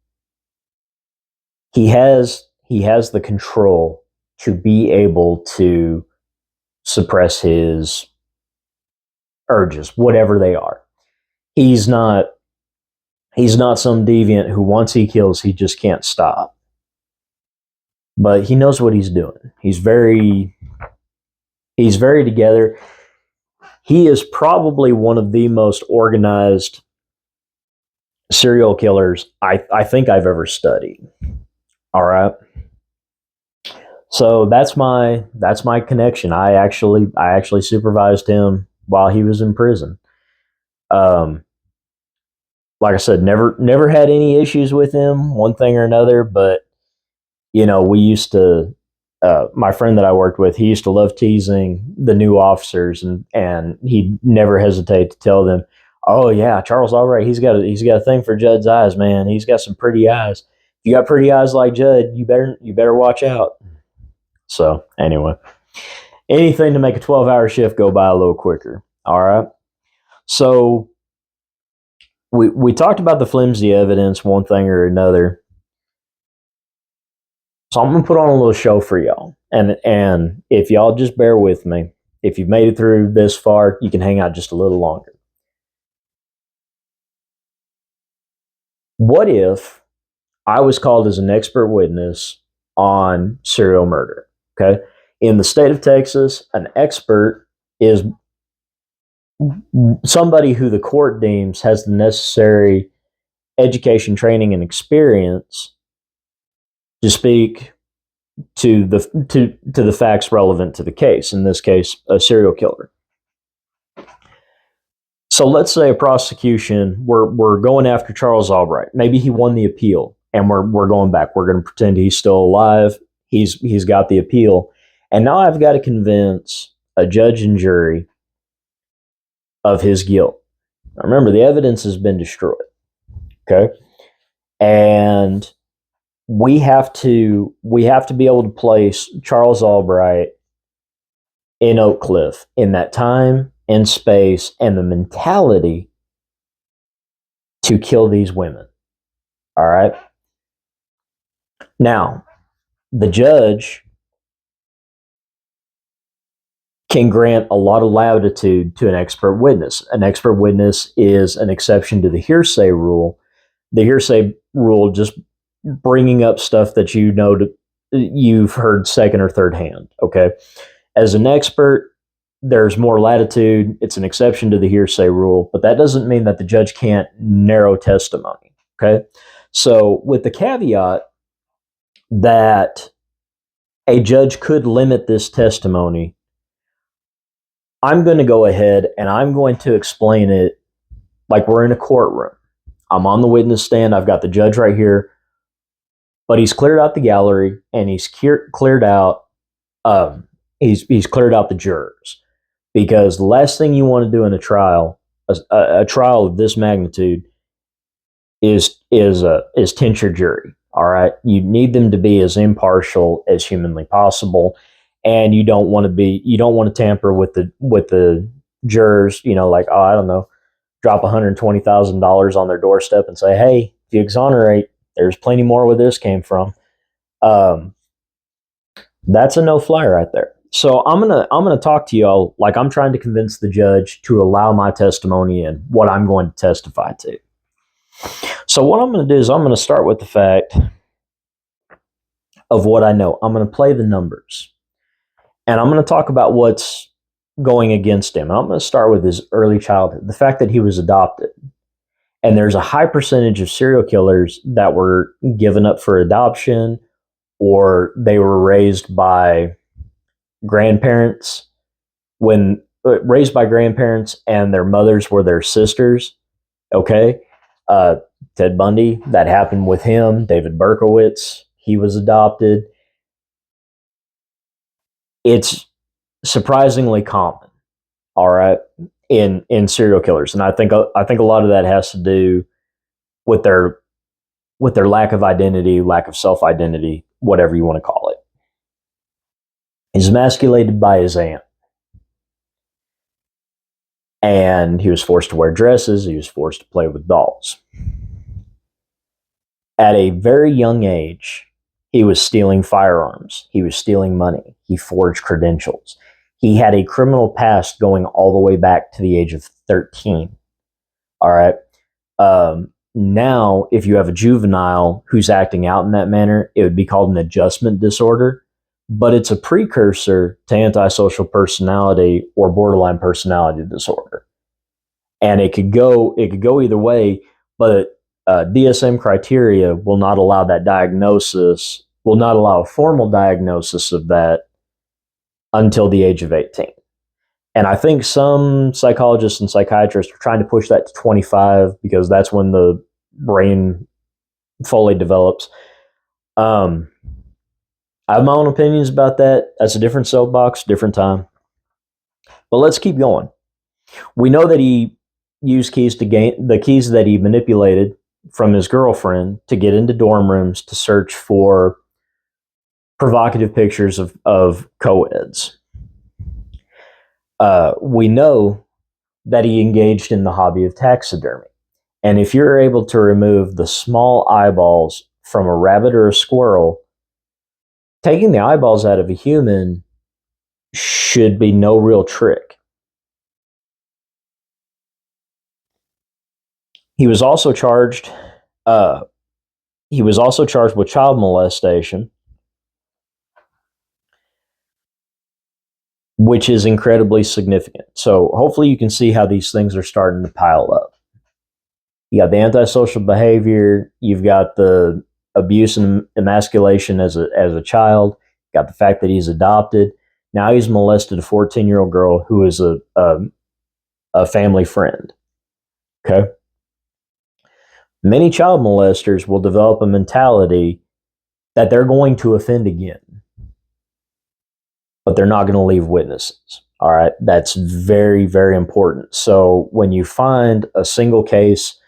he has the control to be able to suppress his urges, whatever they are. He's not He's not some deviant who once he kills, he just can't stop. But he knows what he's doing. He's very together. He is probably one of the most organized serial killers I think I've ever studied. All right. So that's my connection. I actually supervised him while he was in prison. Um, like I said, never had any issues with him, one thing or another. But we used to. My friend that I worked with, he used to love teasing the new officers, and he'd never hesitate to tell them, "Oh yeah, Charles Albright, he's got a thing for Judd's eyes, man. He's got some pretty eyes. If you got pretty eyes like Judd, you better watch out." So anyway, anything to make a 12-hour shift go by a little quicker. All right. So we talked about the flimsy evidence, one thing or another. So I'm gonna put on a little show for y'all, and if y'all just bear with me, if you've made it through this far, you can hang out just a little longer. What if I was called as an expert witness on serial murder? Okay, in the state of Texas, an expert is somebody who the court deems has the necessary education, training, and experience to speak to the facts relevant to the case. In this case, a serial killer. So let's say a prosecution, we're going after Charles Albright. Maybe he won the appeal, and we're going back. We're going to pretend he's still alive. He's got the appeal, and now I've got to convince a judge and jury of his guilt. Now remember, the evidence has been destroyed. Okay, and we have to be able to place Charles Albright in Oak Cliff in that time and space and the mentality to kill these women. All right. Now, the judge can grant a lot of latitude to an expert witness. An expert witness is an exception to the hearsay rule. The hearsay rule just bringing up stuff that you've heard second or third hand. Okay. As an expert, there's more latitude. It's an exception to the hearsay rule, but that doesn't mean that the judge can't narrow testimony. Okay. So with the caveat that a judge could limit this testimony, I'm going to go ahead and I'm going to explain it like we're in a courtroom. I'm on the witness stand. I've got the judge right here, but he's cleared out the gallery and he's cleared out he's cleared out the jurors, because the last thing you want to do in a trial, a trial of this magnitude, is tint your jury. All right, you need them to be as impartial as humanly possible, and you don't want to tamper with the jurors. Like, oh, I don't know, drop $120,000 on their doorstep and say, hey, if you exonerate, there's plenty more where this came from. That's a no-fly right there. So I'm gonna talk to y'all like I'm trying to convince the judge to allow my testimony and what I'm going to testify to. So what I'm going to do is I'm going to start with the fact of what I know. I'm going to play the numbers, and I'm going to talk about what's going against him. And I'm going to start with his early childhood, the fact that he was adopted. And there's a high percentage of serial killers that were given up for adoption, or they were raised by grandparents and their mothers were their sisters. Okay. Ted Bundy, that happened with him. David Berkowitz, he was adopted. It's surprisingly common, all right, in serial killers, and I think a lot of that has to do with their lack of identity, lack of self-identity, whatever you want to call it. He's emasculated by his aunt, and he was forced to wear dresses. He was forced to play with dolls. At a very young age, he was stealing firearms. He was stealing money. He forged credentials. He had a criminal past going all the way back to the age of 13. All right. now, if you have a juvenile who's acting out in that manner, it would be called an adjustment disorder, but it's a precursor to antisocial personality or borderline personality disorder. And it could go either way, but DSM criteria will not allow that diagnosis, will not allow a formal diagnosis of that until the age of 18. And I think some psychologists and psychiatrists are trying to push that to 25 because that's when the brain fully develops. I have my own opinions about that. That's a different soapbox, different time. But let's keep going. We know that he used keys to gain the keys that he manipulated from his girlfriend to get into dorm rooms to search for provocative pictures of co-eds. We know that he engaged in the hobby of taxidermy. And if you're able to remove the small eyeballs from a rabbit or a squirrel, taking the eyeballs out of a human should be no real trick. He was also charged. With child molestation, which is incredibly significant. So hopefully you can see how these things are starting to pile up. You got the antisocial behavior. You've got the abuse and emasculation as a child. You got the fact that he's adopted. Now he's molested a 14-year-old girl who is a family friend. Okay. Many child molesters will develop a mentality that they're going to offend again, but they're not going to leave witnesses. All right. That's very, very important. So when you find a single case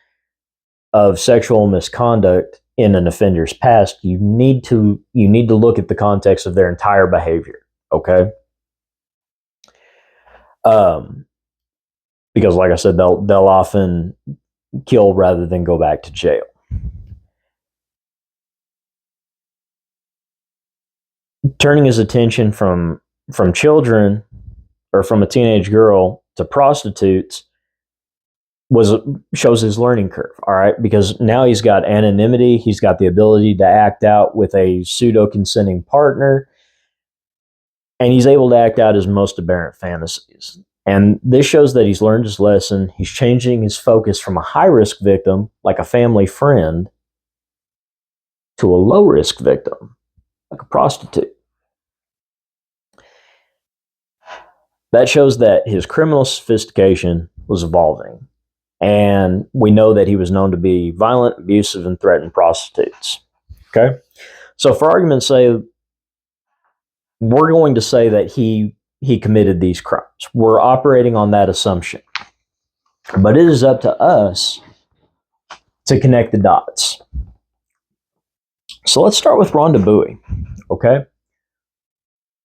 of sexual misconduct in an offender's past, you need to look at the context of their entire behavior. Okay. Because like I said, they'll often kill rather than go back to jail. Turning his attention from children or from a teenage girl to prostitutes shows his learning curve. All right, because now he's got anonymity, he's got the ability to act out with a pseudo consenting partner, and he's able to act out his most aberrant fantasies. And this shows that he's learned his lesson. He's changing his focus from a high-risk victim, like a family friend, to a low-risk victim, like a prostitute. That shows that his criminal sophistication was evolving. And we know that he was known to be violent, abusive, and threaten prostitutes. Okay? So for argument's sake, we're going to say that he committed these crimes. We're operating on that assumption. But it is up to us to connect the dots. So let's start with Rhonda Bowie, okay?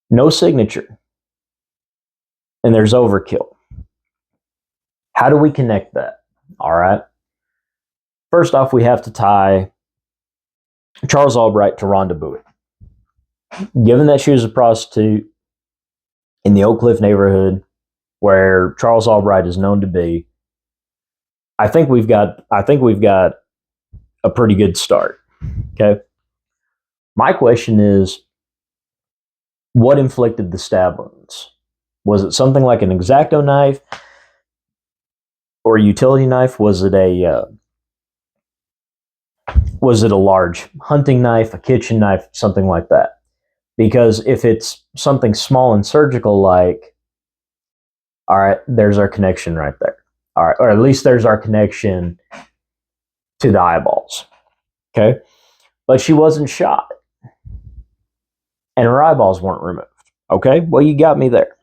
No signature. And there's overkill. How do we connect that? All right. First off, we have to tie Charles Albright to Rhonda Bowie. Given that she was a prostitute in the Oak Cliff neighborhood where Charles Albright is known to be, I think we've got a pretty good start. Okay. My question is, what inflicted the stab wounds? Was it something like an X-Acto knife or a utility knife? Was it a large hunting knife, a kitchen knife, something like that? Because if it's something small and surgical, like, all right, there's our connection right there. All right, or at least there's our connection to the eyeballs. Okay, but she wasn't shot, and her eyeballs weren't removed. Okay, well, you got me there.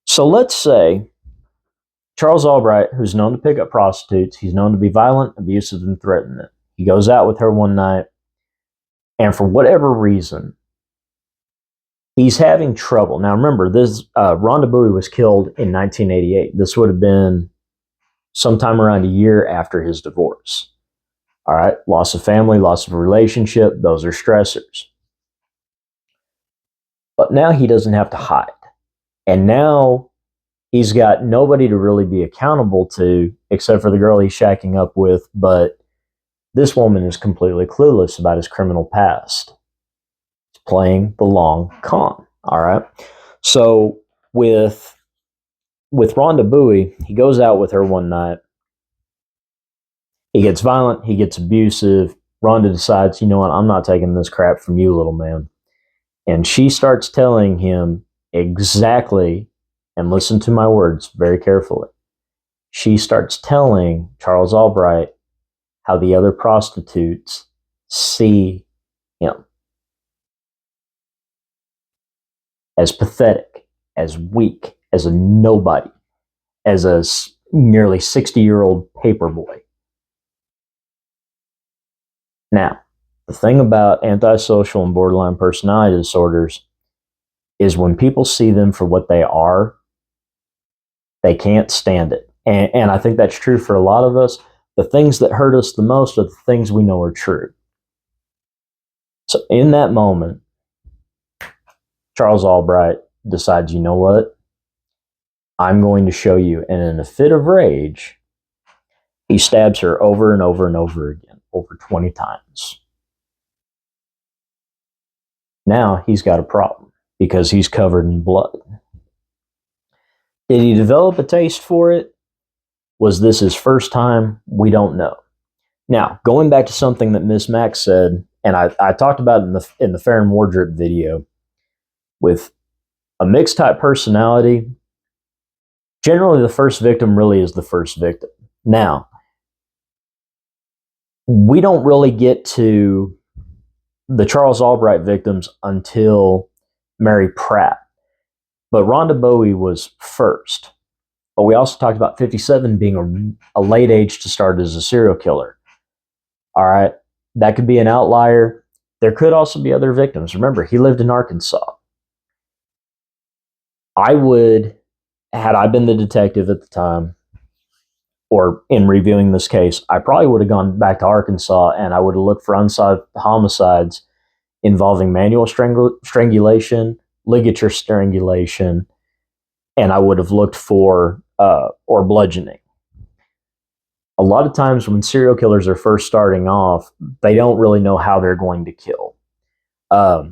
So let's say Charles Albright, who's known to pick up prostitutes, he's known to be violent, abusive, and threatening. He goes out with her one night, and for whatever reason, he's having trouble. Now, remember, this Rhonda Bowie was killed in 1988. This would have been sometime around a year after his divorce. All right, loss of family, loss of relationship, those are stressors. But now he doesn't have to hide. And now he's got nobody to really be accountable to except for the girl he's shacking up with, but This woman is completely clueless about his criminal past. He's playing the long con. All right. So with Rhonda Bowie, he goes out with her one night. He gets violent. He gets abusive. Rhonda decides, you know what? I'm not taking this crap from you, little man. And she starts telling him exactly, and listen to my words very carefully. She starts telling Charles Albright how the other prostitutes see him as pathetic, as weak, as a nobody, as a nearly 60-year-old paperboy. Now, the thing about antisocial and borderline personality disorders is when people see them for what they are, they can't stand it. And I think that's true for a lot of us. The things that hurt us the most are the things we know are true. So in that moment, Charles Albright decides, you know what? I'm going to show you. And in a fit of rage, he stabs her over and over and over again, over 20 times. Now he's got a problem because he's covered in blood. Did he develop a taste for it? Was this his first time? We don't know. Now, going back to something that Miss Max said, and I talked about it in the Fair and Wardrip video, with a mixed type personality, generally the first victim really is the first victim. Now, we don't really get to the Charles Albright victims until Mary Pratt, but Rhonda Bowie was first. But we also talked about 57 being a late age to start as a serial killer. All right, that could be an outlier. There could also be other victims. Remember, he lived in Arkansas. I would, had I been the detective at the time, or in reviewing this case, I probably would have gone back to Arkansas and I would have looked for unsolved homicides involving manual strangulation, ligature strangulation, and I would have looked for or bludgeoning. A lot of times when serial killers are first starting off, they don't really know how they're going to kill. A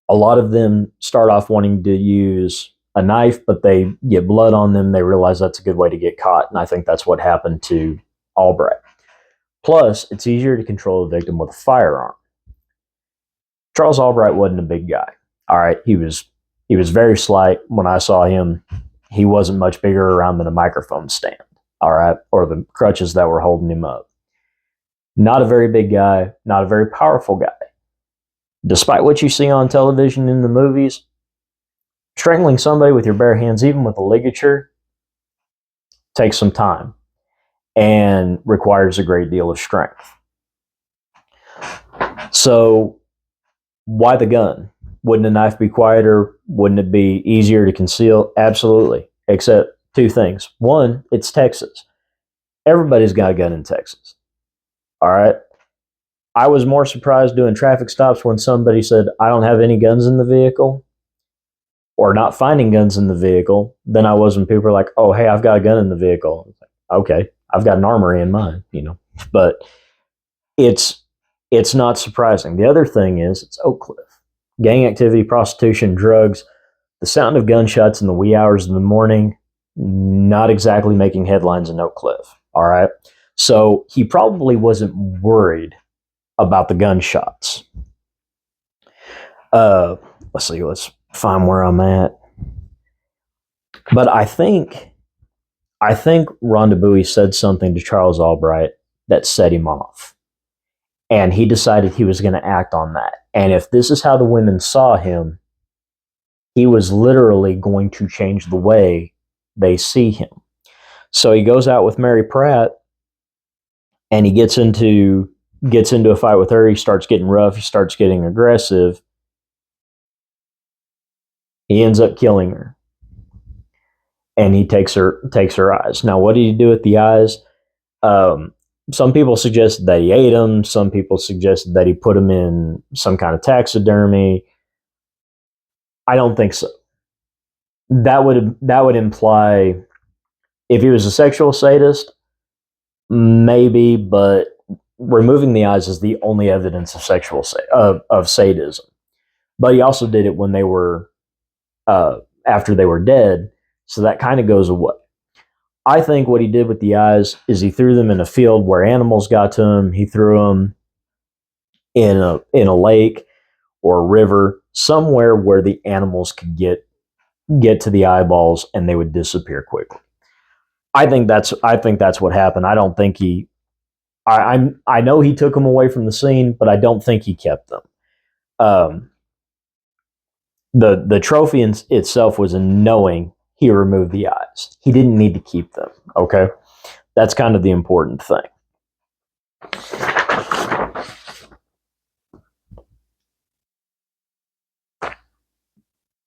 lot of them start off wanting to use a knife, but they get blood on them. They realize that's a good way to get caught, and I think that's what happened to Albright. Plus, it's easier to control a victim with a firearm. Charles Albright wasn't a big guy. All right, he was very slight. When I saw him, he wasn't much bigger around than a microphone stand. All right, or the crutches that were holding him up. Not a very big guy, not a very powerful guy. Despite what you see on television in the movies, strangling somebody with your bare hands, even with a ligature, takes some time and requires a great deal of strength. So, why the gun? Wouldn't a knife be quieter? Wouldn't it be easier to conceal? Absolutely, except two things. One, it's Texas. Everybody's got a gun in Texas. All right. I was more surprised doing traffic stops when somebody said, I don't have any guns in the vehicle, or not finding guns in the vehicle, than I was when people were like, oh, hey, I've got a gun in the vehicle. Okay, I've got an armory in mine, But it's not surprising. The other thing is, it's Oak Cliff. Gang activity, prostitution, drugs, the sound of gunshots in the wee hours of the morning, not exactly making headlines in Oak Cliff. All right. So he probably wasn't worried about the gunshots. Let's see. Let's find where I'm at. But I think Rhonda Bowie said something to Charles Albright that set him off. And he decided he was going to act on that. And if this is how the women saw him, he was literally going to change the way they see him. So he goes out with Mary Pratt, and he gets into a fight with her. He starts getting rough. He starts getting aggressive. He ends up killing her, and he takes her eyes. Now, what did he do with the eyes? Some people suggested that he ate them. Some people suggested that he put them in some kind of taxidermy. I don't think so. That would imply, if he was a sexual sadist, maybe, but removing the eyes is the only evidence of of sadism. But he also did it when they were after they were dead, so that kind of goes away. I think what he did with the eyes is he threw them in a field where animals got to him. He threw them in a lake or a river, somewhere where the animals could get to the eyeballs and they would disappear quickly. I think that's what happened. I don't think he. I know he took them away from the scene, but I don't think he kept them. The trophy itself was in knowing he removed the eyes. He didn't need to keep them. Okay, that's kind of the important thing.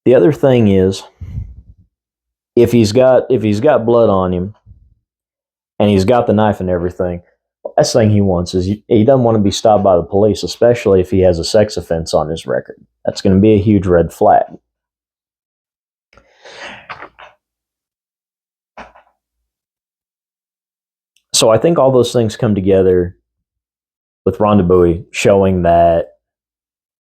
The other thing is, if he's got blood on him, and he's got the knife and everything, the last thing he wants is he doesn't want to be stopped by the police, especially if he has a sex offense on his record. That's going to be a huge red flag. So I think all those things come together with Rhonda Bowie showing that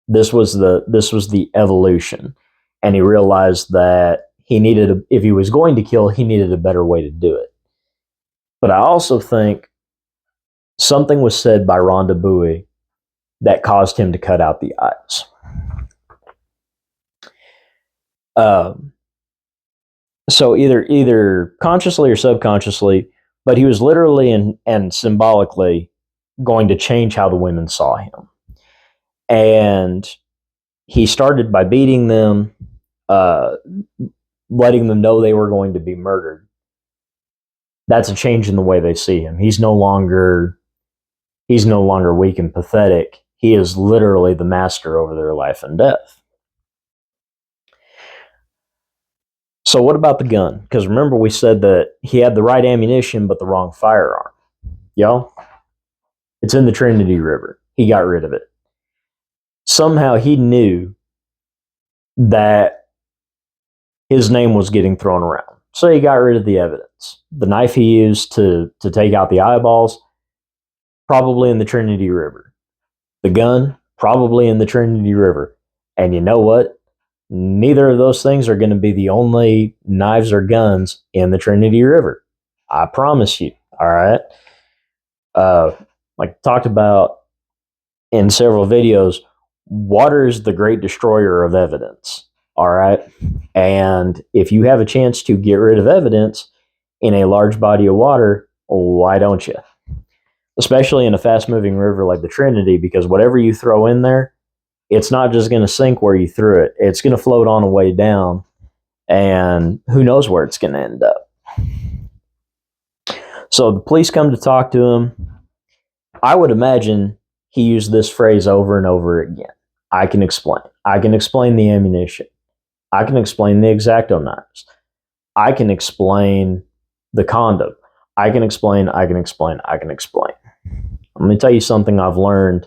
this was the evolution, and he realized that if he was going to kill, he needed a better way to do it. But I also think something was said by Rhonda Bowie that caused him to cut out the eyes. So either consciously or subconsciously, but he was literally and symbolically going to change how the women saw him. And he started by beating them, letting them know they were going to be murdered. That's a change in the way they see him. He's no longer weak and pathetic. He is literally the master over their life and death. So what about the gun? Because remember, we said that he had the right ammunition but the wrong firearm. Y'all, it's in the Trinity River. He got rid of it. Somehow he knew that his name was getting thrown around. So he got rid of the evidence. The knife he used to take out the eyeballs, probably in the Trinity River. The gun, probably in the Trinity River. And you know what? Neither of those things are going to be the only knives or guns in the Trinity River. I promise you. All right. Like talked about in several videos, water is the great destroyer of evidence. All right. And if you have a chance to get rid of evidence in a large body of water, why don't you? Especially in a fast-moving river like the Trinity, because whatever you throw in there, it's not just going to sink where you threw it. It's going to float on a way down, and who knows where it's going to end up. So the police come to talk to him. I would imagine he used this phrase over and over again. I can explain. I can explain the ammunition. I can explain the X-Acto knives. I can explain the condom. I can explain. I'm going to tell you something I've learned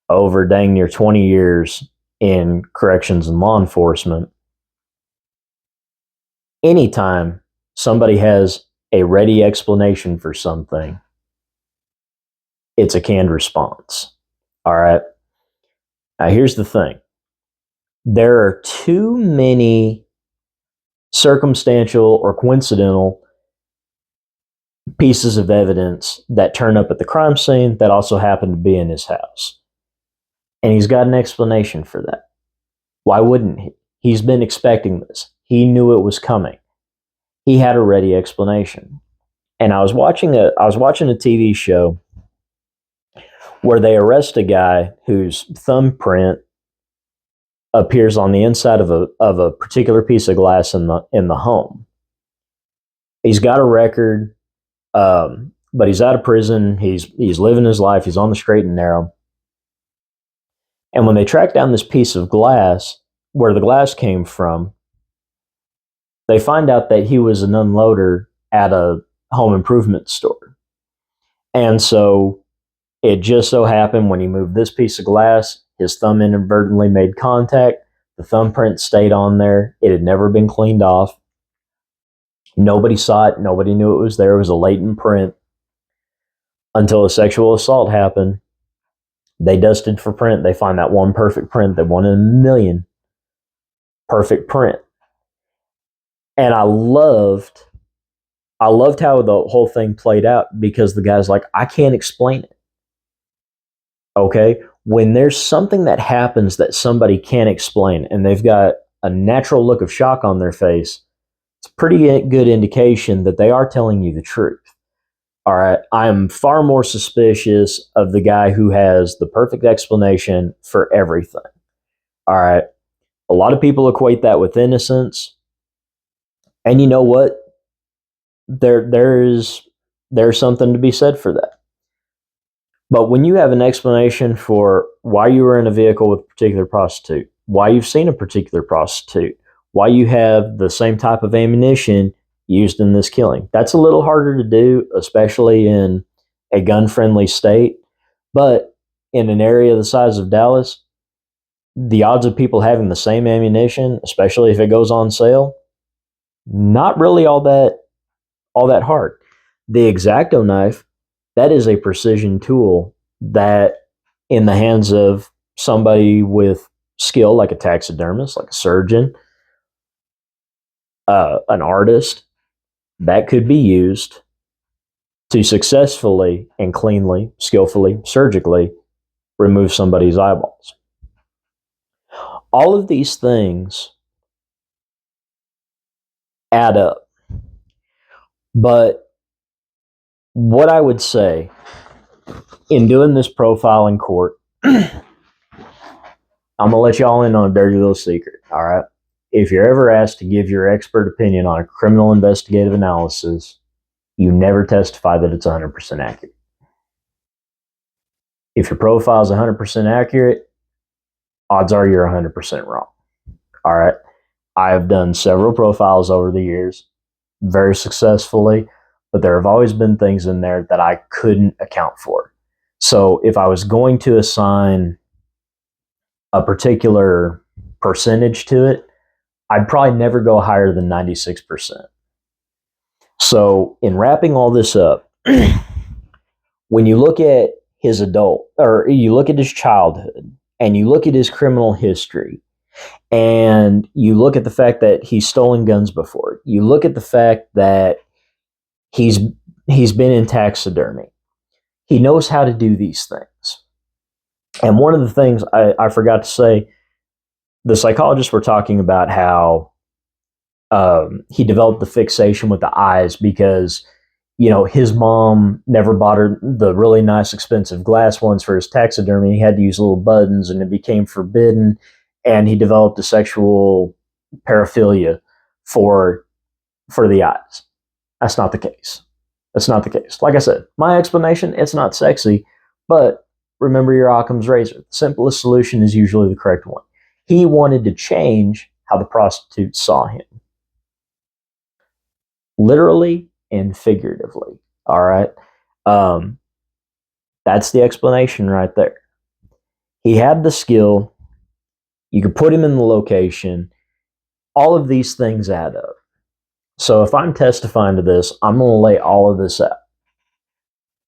over dang near 20 years in corrections and law enforcement. Anytime somebody has a ready explanation for something, it's a canned response. All right. Now, here's the thing. There are too many circumstantial or coincidental pieces of evidence that turn up at the crime scene that also happen to be in his house. And he's got an explanation for that. Why wouldn't he? He's been expecting this. He knew it was coming. He had a ready explanation. And I was watching a TV show where they arrest a guy whose thumbprint appears on the inside of a particular piece of glass in the home. He's got a record, but he's out of prison. He's living his life. He's on the straight and narrow. And when they track down this piece of glass, where the glass came from, they find out that he was an unloader at a home improvement store. And so it just so happened when he moved this piece of glass, his thumb inadvertently made contact. The thumbprint stayed on there. It had never been cleaned off. Nobody saw it. Nobody knew it was there. It was a latent print. until a sexual assault happened. They dusted for print. They find that one perfect print, that 1 in a million perfect print. And I loved how the whole thing played out, because the guy's like, I can't explain it. Okay? When there's something that happens that somebody can't explain and they've got a natural look of shock on their face, it's a pretty good indication that they are telling you the truth. All right, I'm far more suspicious of the guy who has the perfect explanation for everything. All right, a lot of people equate that with innocence, and you know what? There's something to be said for that. But when you have an explanation for why you were in a vehicle with a particular prostitute, why you've seen a particular prostitute, why you have the same type of ammunition used in this killing, that's a little harder to do, especially in a gun-friendly state. But in an area the size of Dallas, the odds of people having the same ammunition, especially if it goes on sale, not really all that hard. The X-Acto knife, that is a precision tool that, in the hands of somebody with skill, like a taxidermist, like a surgeon, an artist, that could be used to successfully and cleanly, skillfully, surgically remove somebody's eyeballs. All of these things add up. But what I would say in doing this profile in court, I'm going to let y'all in on a dirty little secret, all right? If you're ever asked to give your expert opinion on a criminal investigative analysis, you never testify that it's 100% accurate. If your profile is 100% accurate, odds are you're 100% wrong, all right? I have done several profiles over the years, very successfully, but there have always been things in there that I couldn't account for. So if I was going to assign a particular percentage to it, I'd probably never go higher than 96%. So in wrapping all this up, when you look at his adult, or you look at his childhood, and you look at his criminal history, and you look at the fact that he's stolen guns before, you look at the fact that he's been in taxidermy, he knows how to do these things. And one of the things I forgot to say, the psychologists were talking about how he developed the fixation with the eyes because, you know, his mom never bought her the really nice expensive glass ones for his taxidermy. He had to use little buttons and it became forbidden. And he developed a sexual paraphilia for the eyes. That's not the case. That's not the case. Like I said, my explanation, it's not sexy, but remember your Occam's razor. The simplest solution is usually the correct one. He wanted to change how the prostitutes saw him. Literally and figuratively. All right. That's the explanation right there. He had the skill. You could put him in the location. All of these things add up. So if I'm testifying to this, I'm going to lay all of this out.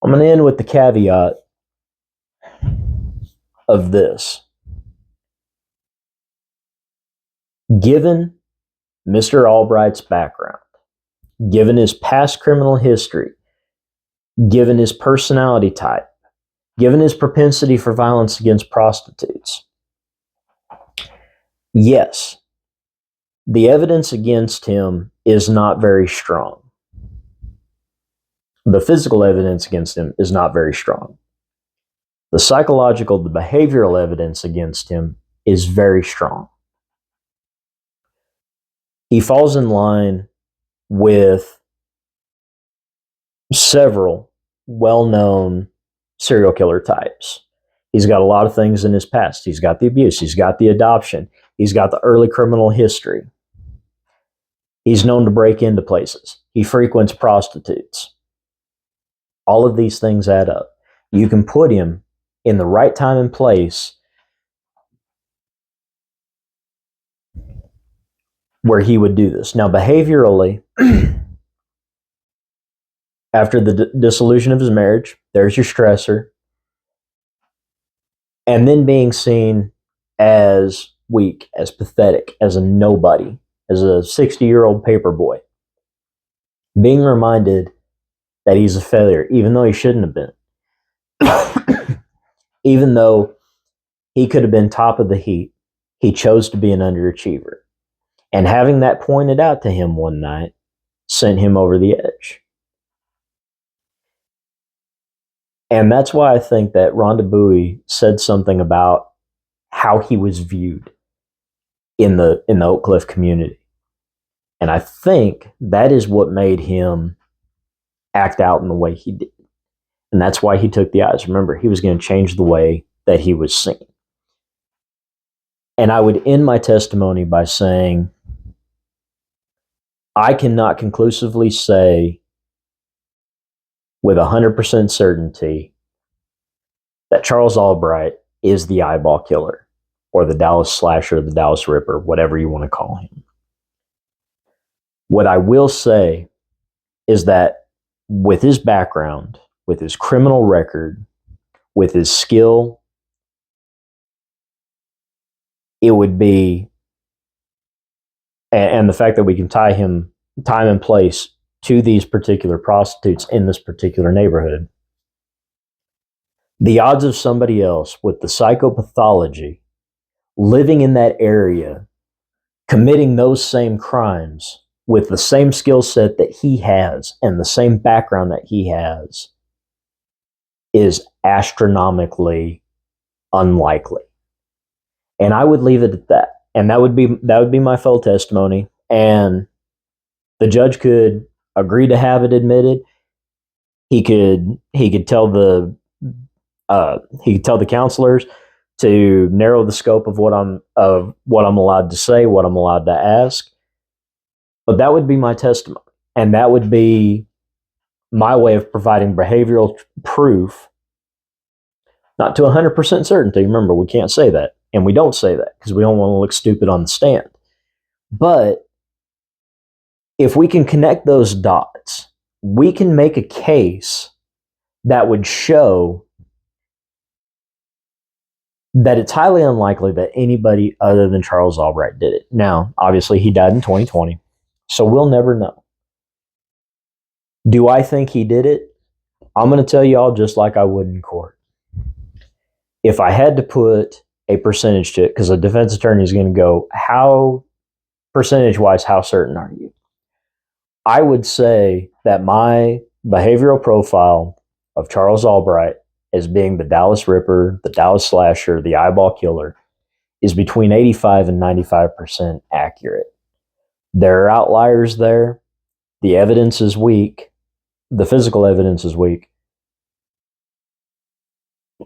I'm going to end with the caveat of this. Given Mr. Albright's background, given his past criminal history, given his personality type, given his propensity for violence against prostitutes, yes, the evidence against him is not very strong. The physical evidence against him is not very strong. The psychological, the behavioral evidence against him is very strong. He falls in line with several well-known serial killer types. He's got a lot of things in his past. He's got the abuse. He's got the adoption. He's got the early criminal history. He's known to break into places. He frequents prostitutes. All of these things add up. You can put him in the right time and place where he would do this. Now, behaviorally, after the dissolution of his marriage. There's your stressor. And then being seen as weak, as pathetic, as a nobody, as a 60-year-old paper boy. Being reminded that he's a failure, even though he shouldn't have been. Even though he could have been top of the heap, he chose to be an underachiever. And having that pointed out to him one night sent him over the edge. And that's why I think that Rhonda Bowie said something about how he was viewed in the Oak Cliff community. And I think that is what made him act out in the way he did. And that's why he took the odds. Remember, he was going to change the way that he was seen. And I would end my testimony by saying, I cannot conclusively say with 100% certainty that Charles Albright is the eyeball killer or the Dallas slasher, the Dallas Ripper, whatever you want to call him. What I will say is that with his background, with his criminal record, with his skill, it would be, and the fact that we can tie him time and place to these particular prostitutes in this particular neighborhood, the odds of somebody else with the psychopathology living in that area, committing those same crimes with the same skill set that he has and the same background that he has is astronomically unlikely. And I would leave it at that. And that would be my full testimony. And the judge could agree to have it admitted. He could tell the counselors to narrow the scope of what I'm allowed to say, what I'm allowed to ask. But that would be my testimony, and that would be my way of providing behavioral proof, not to 100% certainty. Remember, we can't say that, and we don't say that because we don't want to look stupid on the stand. But if we can connect those dots, we can make a case that would show that it's highly unlikely that anybody other than Charles Albright did it. Now, obviously, he died in 2020, so we'll never know. Do I think he did it? I'm going to tell you all just like I would in court. If I had to put a percentage to it, because a defense attorney is going to go, how percentage-wise, how certain are you? I would say that my behavioral profile of Charles Albright as being the Dallas Ripper, the Dallas Slasher, the eyeball killer is between 85 and 95% accurate. There are outliers there. The evidence is weak. The physical evidence is weak.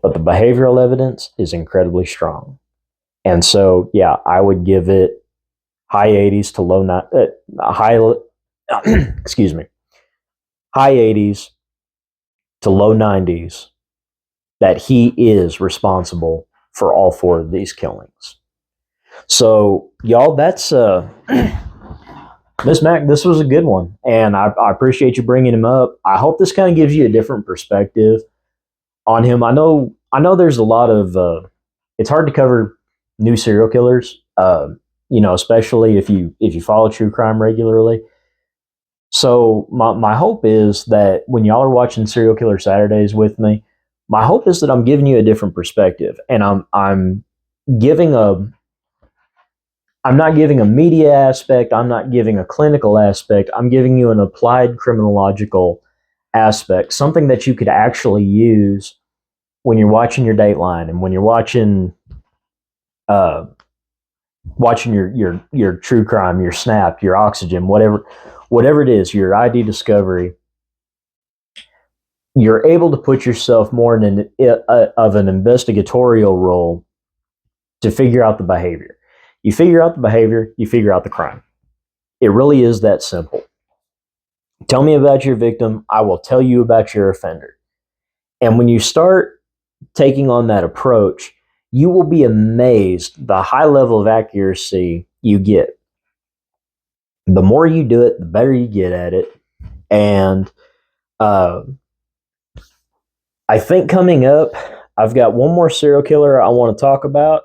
But the behavioral evidence is incredibly strong. And so, yeah, I would give it high 80s to low high 80s to low 90s that he is responsible for all four of these killings. So, y'all, that's Miss Mac, this was a good one, and I appreciate you bringing him up. I hope this kind of gives you a different perspective on him. I know there's a lot of it's hard to cover new serial killers, especially if you follow true crime regularly. So my hope is that when y'all are watching Serial Killer Saturdays with me, my hope is that I'm giving you a different perspective, and I'm not giving a media aspect. I'm not giving a clinical aspect. I'm giving you an applied criminological aspect, something that you could actually use when you're watching your Dateline and when you're watching your true crime, your Snap, your Oxygen, whatever it is, your ID Discovery. You're able to put yourself more in an investigatorial role to figure out the behavior. You figure out the behavior, you figure out the crime. It really is that simple. Tell me about your victim, I will tell you about your offender. And when you start taking on that approach, you will be amazed the high level of accuracy you get. The more you do it, the better you get at it. And Uh, I think coming up, I've got one more serial killer I want to talk about.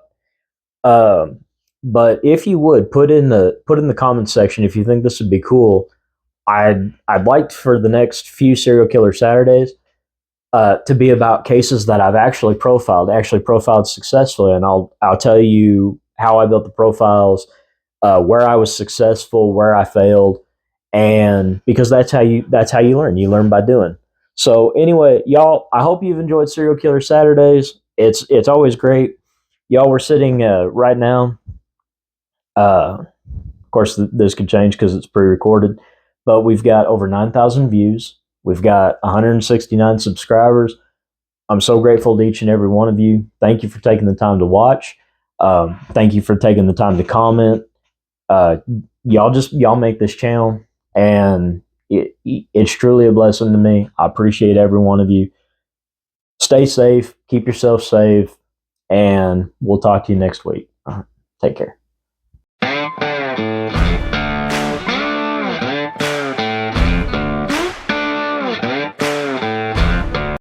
Um, but if you would put in the comments section if you think this would be cool, I'd like for the next few serial killer Saturdays to be about cases that I've actually profiled successfully, and I'll tell you how I built the profiles, where I was successful, where I failed, and because that's how you learn. You learn by doing. So anyway, y'all, I hope you've enjoyed Serial Killer Saturdays. It's always great. Y'all, we're sitting right now. Of course, this could change because it's pre-recorded, but we've got over 9,000 views. We've got 169 subscribers. I'm so grateful to each and every one of you. Thank you for taking the time to watch. Thank you for taking the time to comment. Uh, y'all make this channel, and it's truly a blessing to me. I appreciate every one of you. Stay safe, keep yourself safe, and we'll talk to you next week. Take care.